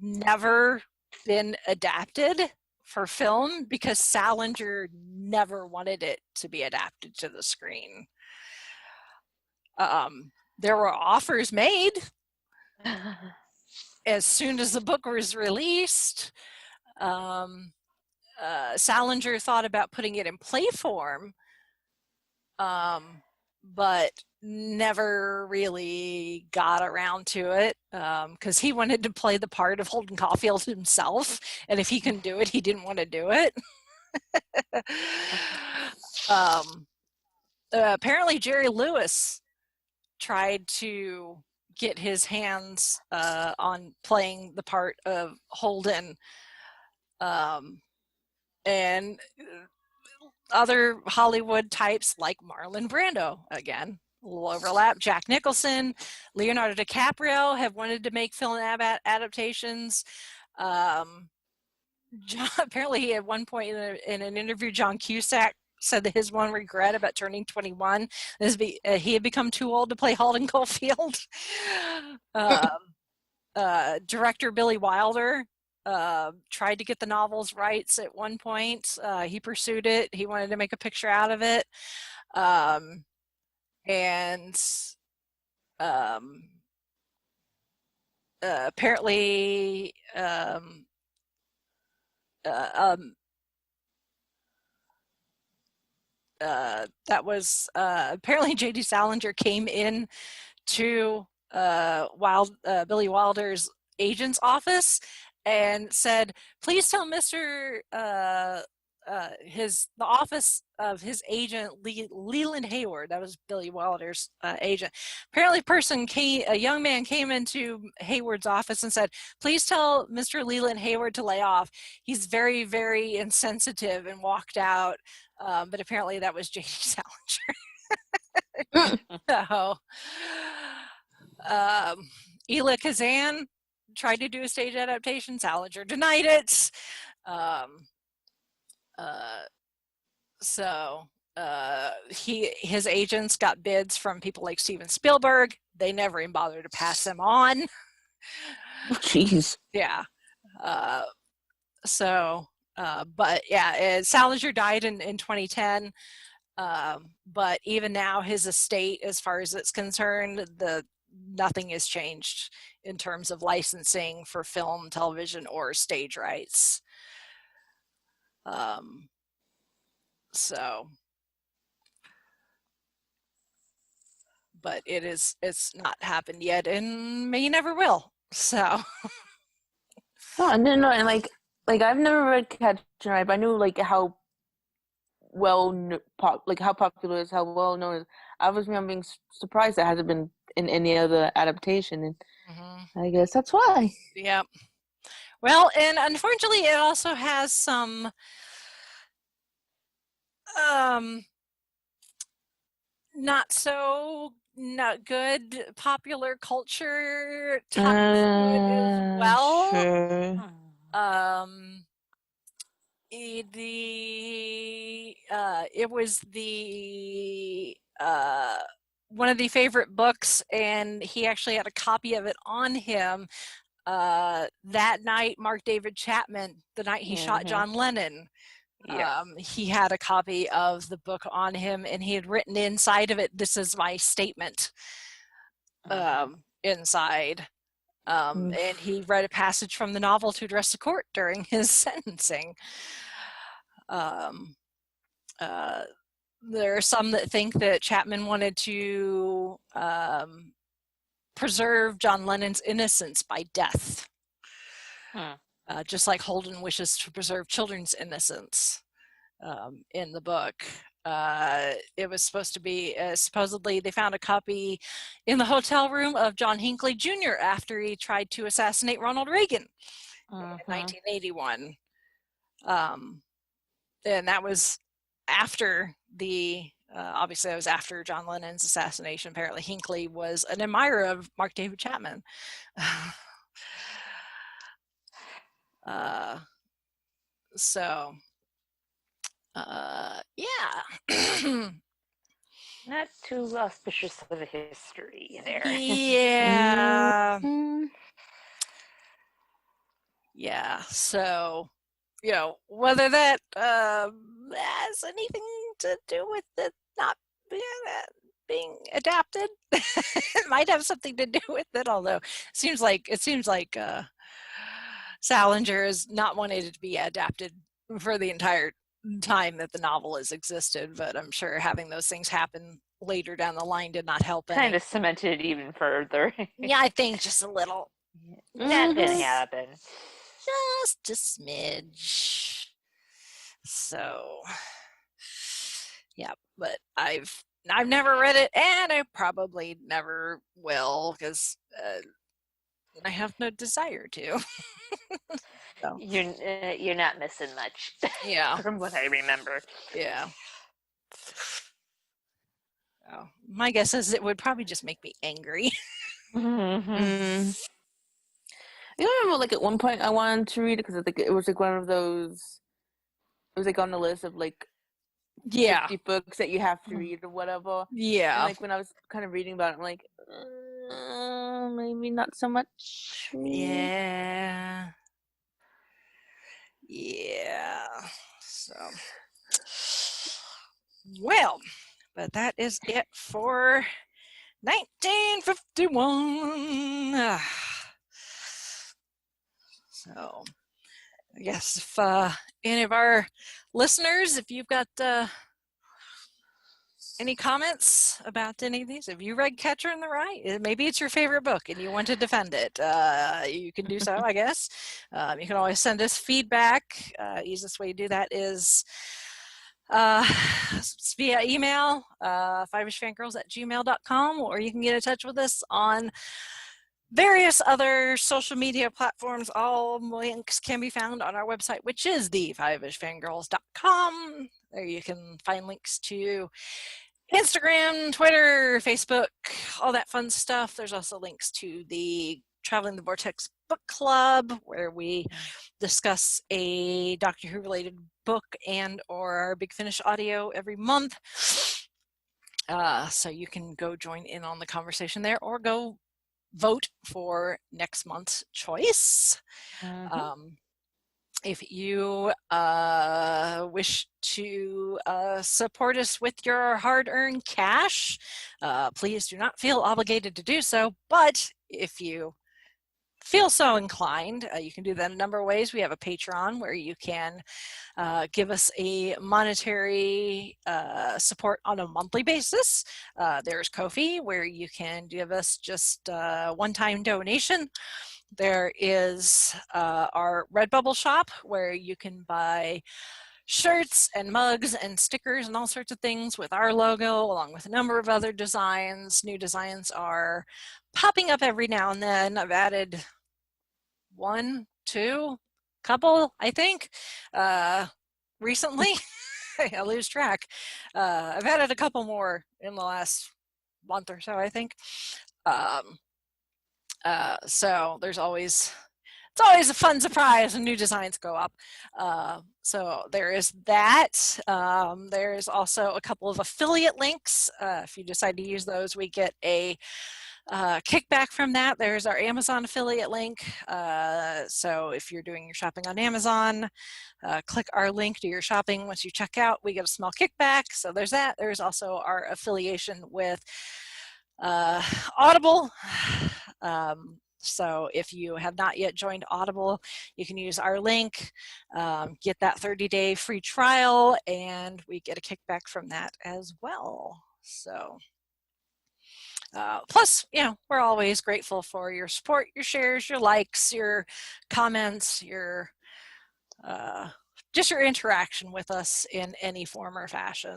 B: never been adapted for film because Salinger never wanted it to be adapted to the screen. There were offers made as soon as the book was released. Salinger thought about putting it in play form, but never really got around to it because he wanted to play the part of Holden Caulfield himself, and if he couldn't do it, he didn't want to do it. Apparently Jerry Lewis tried to get his hands on playing the part of Holden, and other Hollywood types like Marlon Brando, again, a little overlap. Jack Nicholson, Leonardo DiCaprio have wanted to make film adaptations. Apparently, at one point in an interview, John Cusack said that his one regret about turning 21 is he had become too old to play Holden Caulfield. Director Billy Wilder tried to get the novel's rights at one point. He pursued it. He wanted to make a picture out of it. Apparently that was apparently J.D. Salinger came in to Billy Wilder's agent's office and said, "Please tell Mr. The office of his agent Leland Hayward." That was Billy Wilder's agent. Apparently, a young man came into Hayward's office and said, "Please tell Mr. Leland Hayward to lay off. He's very, very insensitive," and walked out. But apparently, that was J.D. Salinger. So, Elia Kazan tried to do a stage adaptation. Salinger denied it. His agents got bids from people like Steven Spielberg. They never even bothered to pass them on.
C: Jeez.
B: Yeah. But yeah, Salinger died in 2010. But even now, his estate, as far as it's concerned, nothing has changed in terms of licensing for film, television, or stage rights. But it's not happened yet, and may never will. So.
C: Oh, no, and like I've never read Catcher in the Rye, but I knew like how how popular it is, how well known it is. Obviously, I'm being surprised it hasn't been in any other adaptation, and I guess that's why.
B: Yeah. Well, and unfortunately, it also has some not good popular culture ties to it as well.
C: Sure.
B: It was one of the favorite books, and he actually had a copy of it on him that night. Mark David Chapman, the night he shot John Lennon, he had a copy of the book on him, and he had written inside of it, "This is my statement," inside. And he read a passage from the novel to address the court during his sentencing. There are some that think that Chapman wanted to preserve John Lennon's innocence by death, just like Holden wishes to preserve children's innocence in the book. It was supposed to be, supposedly they found a copy in the hotel room of John Hinckley Jr. after he tried to assassinate Ronald Reagan in 1981. And that was after obviously that was after John Lennon's assassination. Apparently Hinckley was an admirer of Mark David Chapman. So, yeah.
D: Not too auspicious of a history there.
B: Yeah. Yeah. So, whether that has anything to do with it not being adapted, it might have something to do with it. Although it seems like Salinger has not wanted it to be adapted for the entire time that the novel has existed. But I'm sure having those things happen later down the line did not help any.
D: Kind of cemented it even further.
B: Yeah, I think just a little.
D: That didn't happen.
B: Just a smidge. So, yeah, but I've never read it, and I probably never will because I have no desire to. So.
D: You're not missing much.
B: Yeah,
D: from what I remember.
B: Yeah. So, my guess is it would probably just make me angry.
C: I remember, like, at one point I wanted to read it because I think it was like one of those. It was like on the list of like 50 books that you have to read or whatever.
B: Yeah.
C: And like when I was kind of reading about it, I'm like, maybe not so much.
B: Yeah. Yeah. So, well, but that is it for 1951. So, I guess if any of our listeners, if you've got any comments about any of these, if you read Catcher in the Rye, maybe it's your favorite book and you want to defend it, you can do so, I guess. You can always send us feedback. Easiest way to do that is via email, fiveishfangirls@gmail.com, or you can get in touch with us on various other social media platforms. All links can be found on our website, which is the5ishfangirls.com. There you can find links to Instagram, Twitter, Facebook, all that fun stuff. There's also links to the Traveling the Vortex Book Club, where we discuss a Doctor Who related book and or our Big Finish audio every month. So you can go join in on the conversation there, or go vote for next month's choice. If you wish to support us with your hard-earned cash, please do not feel obligated to do so. But if you feel so inclined, you can do that a number of ways. We have a Patreon where you can give us a monetary support on a monthly basis. There's Ko-fi, where you can give us just a one-time donation. There is our Redbubble shop, where you can buy shirts and mugs and stickers and all sorts of things with our logo, along with a number of other designs. New designs are popping up every now and then. I've added one, two, couple, I think, recently. I lose track. I've added a couple more in the last month or so, I think. So it's always a fun surprise when new designs go up. So there is that. There's also a couple of affiliate links. If you decide to use those, we get a kickback from that. There's our Amazon affiliate link. So if you're doing your shopping on Amazon, click our link, do your shopping. Once you check out, we get a small kickback. So there's that. There's also our affiliation with Audible. So if you have not yet joined Audible, you can use our link, get that 30-day free trial, and we get a kickback from that as well. So plus, we're always grateful for your support, your shares, your likes, your comments, your just your interaction with us in any form or fashion.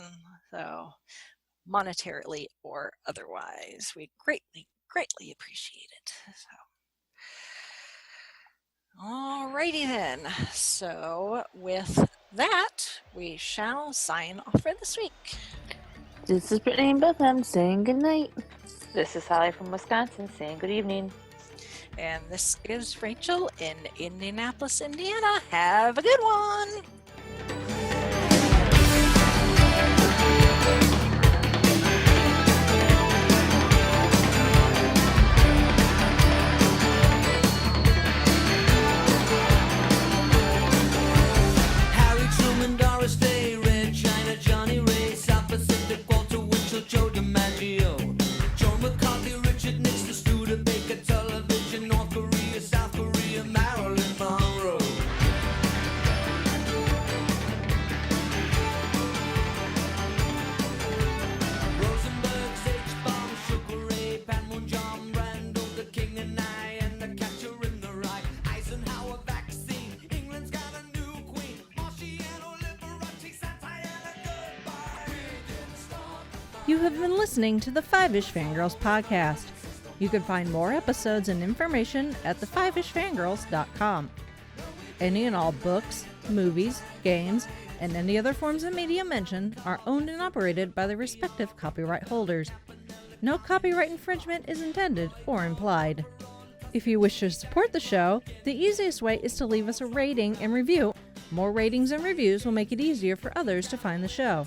B: So monetarily or otherwise, we greatly appreciate it. So. Alrighty then, so with that, we shall sign off for this week.
C: This is Brittany and Bethlehem saying goodnight.
D: This is Holly from Wisconsin saying good evening.
B: And this is Rachel in Indianapolis, Indiana. Have a good one.
G: Harry Truman, Doris Day, Red China, Johnny Ray, South Pacific, Walter Winchell, Joe DiMaggio, Joe McCarthy, Richard Nixon, Studebaker, television, North Korea, South Korea, Marilyn Monroe. Rosenberg's H-bomb, Sugar Ray, Panmunjom, Randall, the King and I, and the Catcher in the Rye, Eisenhower vaccine, England's got a new queen, Marciano, Liberace, Santana, goodbye.
Q: You have been listening to the Five-ish Fangirls podcast. You can find more episodes and information at thefivishfangirls.com. Any and all books, movies, games, and any other forms of media mentioned are owned and operated by the respective copyright holders. No copyright infringement is intended or implied. If you wish to support the show, the easiest way is to leave us a rating and review. More ratings and reviews will make it easier for others to find the show.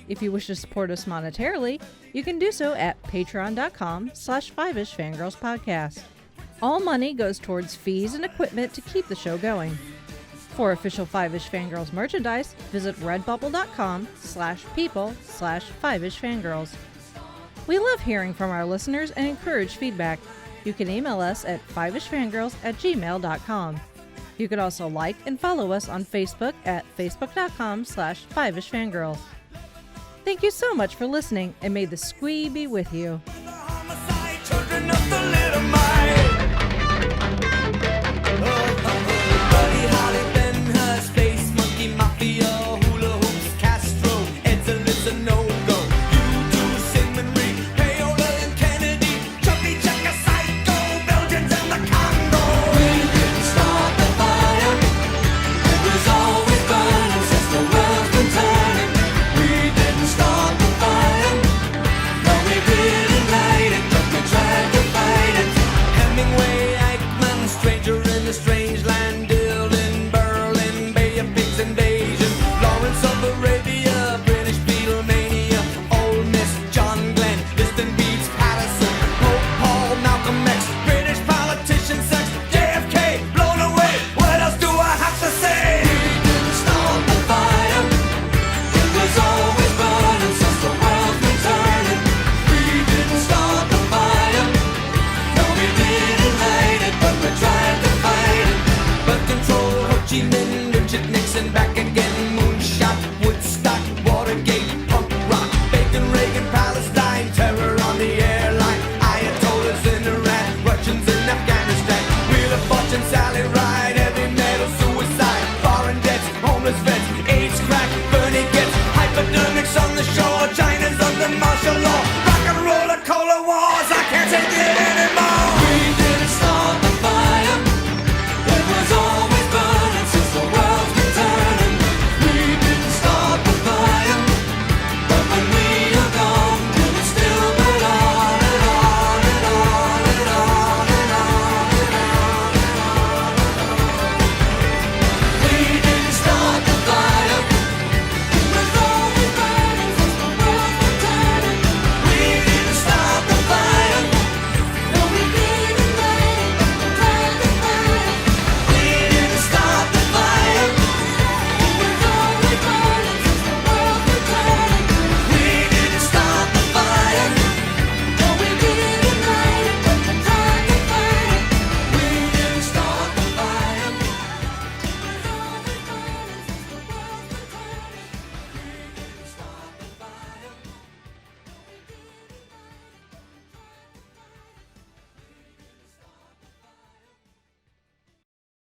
Q: If you wish to support us monetarily, you can do so at patreon.com/5ishfangirlspodcast. All money goes towards fees and equipment to keep the show going. For official Five-ish Fangirls merchandise, visit redbubble.com/people/5ishfangirls. We love hearing from our listeners and encourage feedback. You can email us at fiveishfangirls@gmail.com. You can also like and follow us on Facebook at facebook.com/5ishfangirls. Thank you so much for listening, and may the squee be with you.
G: Children of the little mind. Buddy Holly, Ben Hur, Space Monkey, Mafia, Hula Hoops, Castro, Edsel is a no-go. U2, Sigmund Rhee, Paola and Kennedy, Chubby Checker, Psycho, Belgians and the Congo. We didn't start the fire. It was always burning since the world's been turning. We didn't start the fire. No, we didn't light it, but we tried to fight it. Hemingway, Eichmann, stranger in the strange.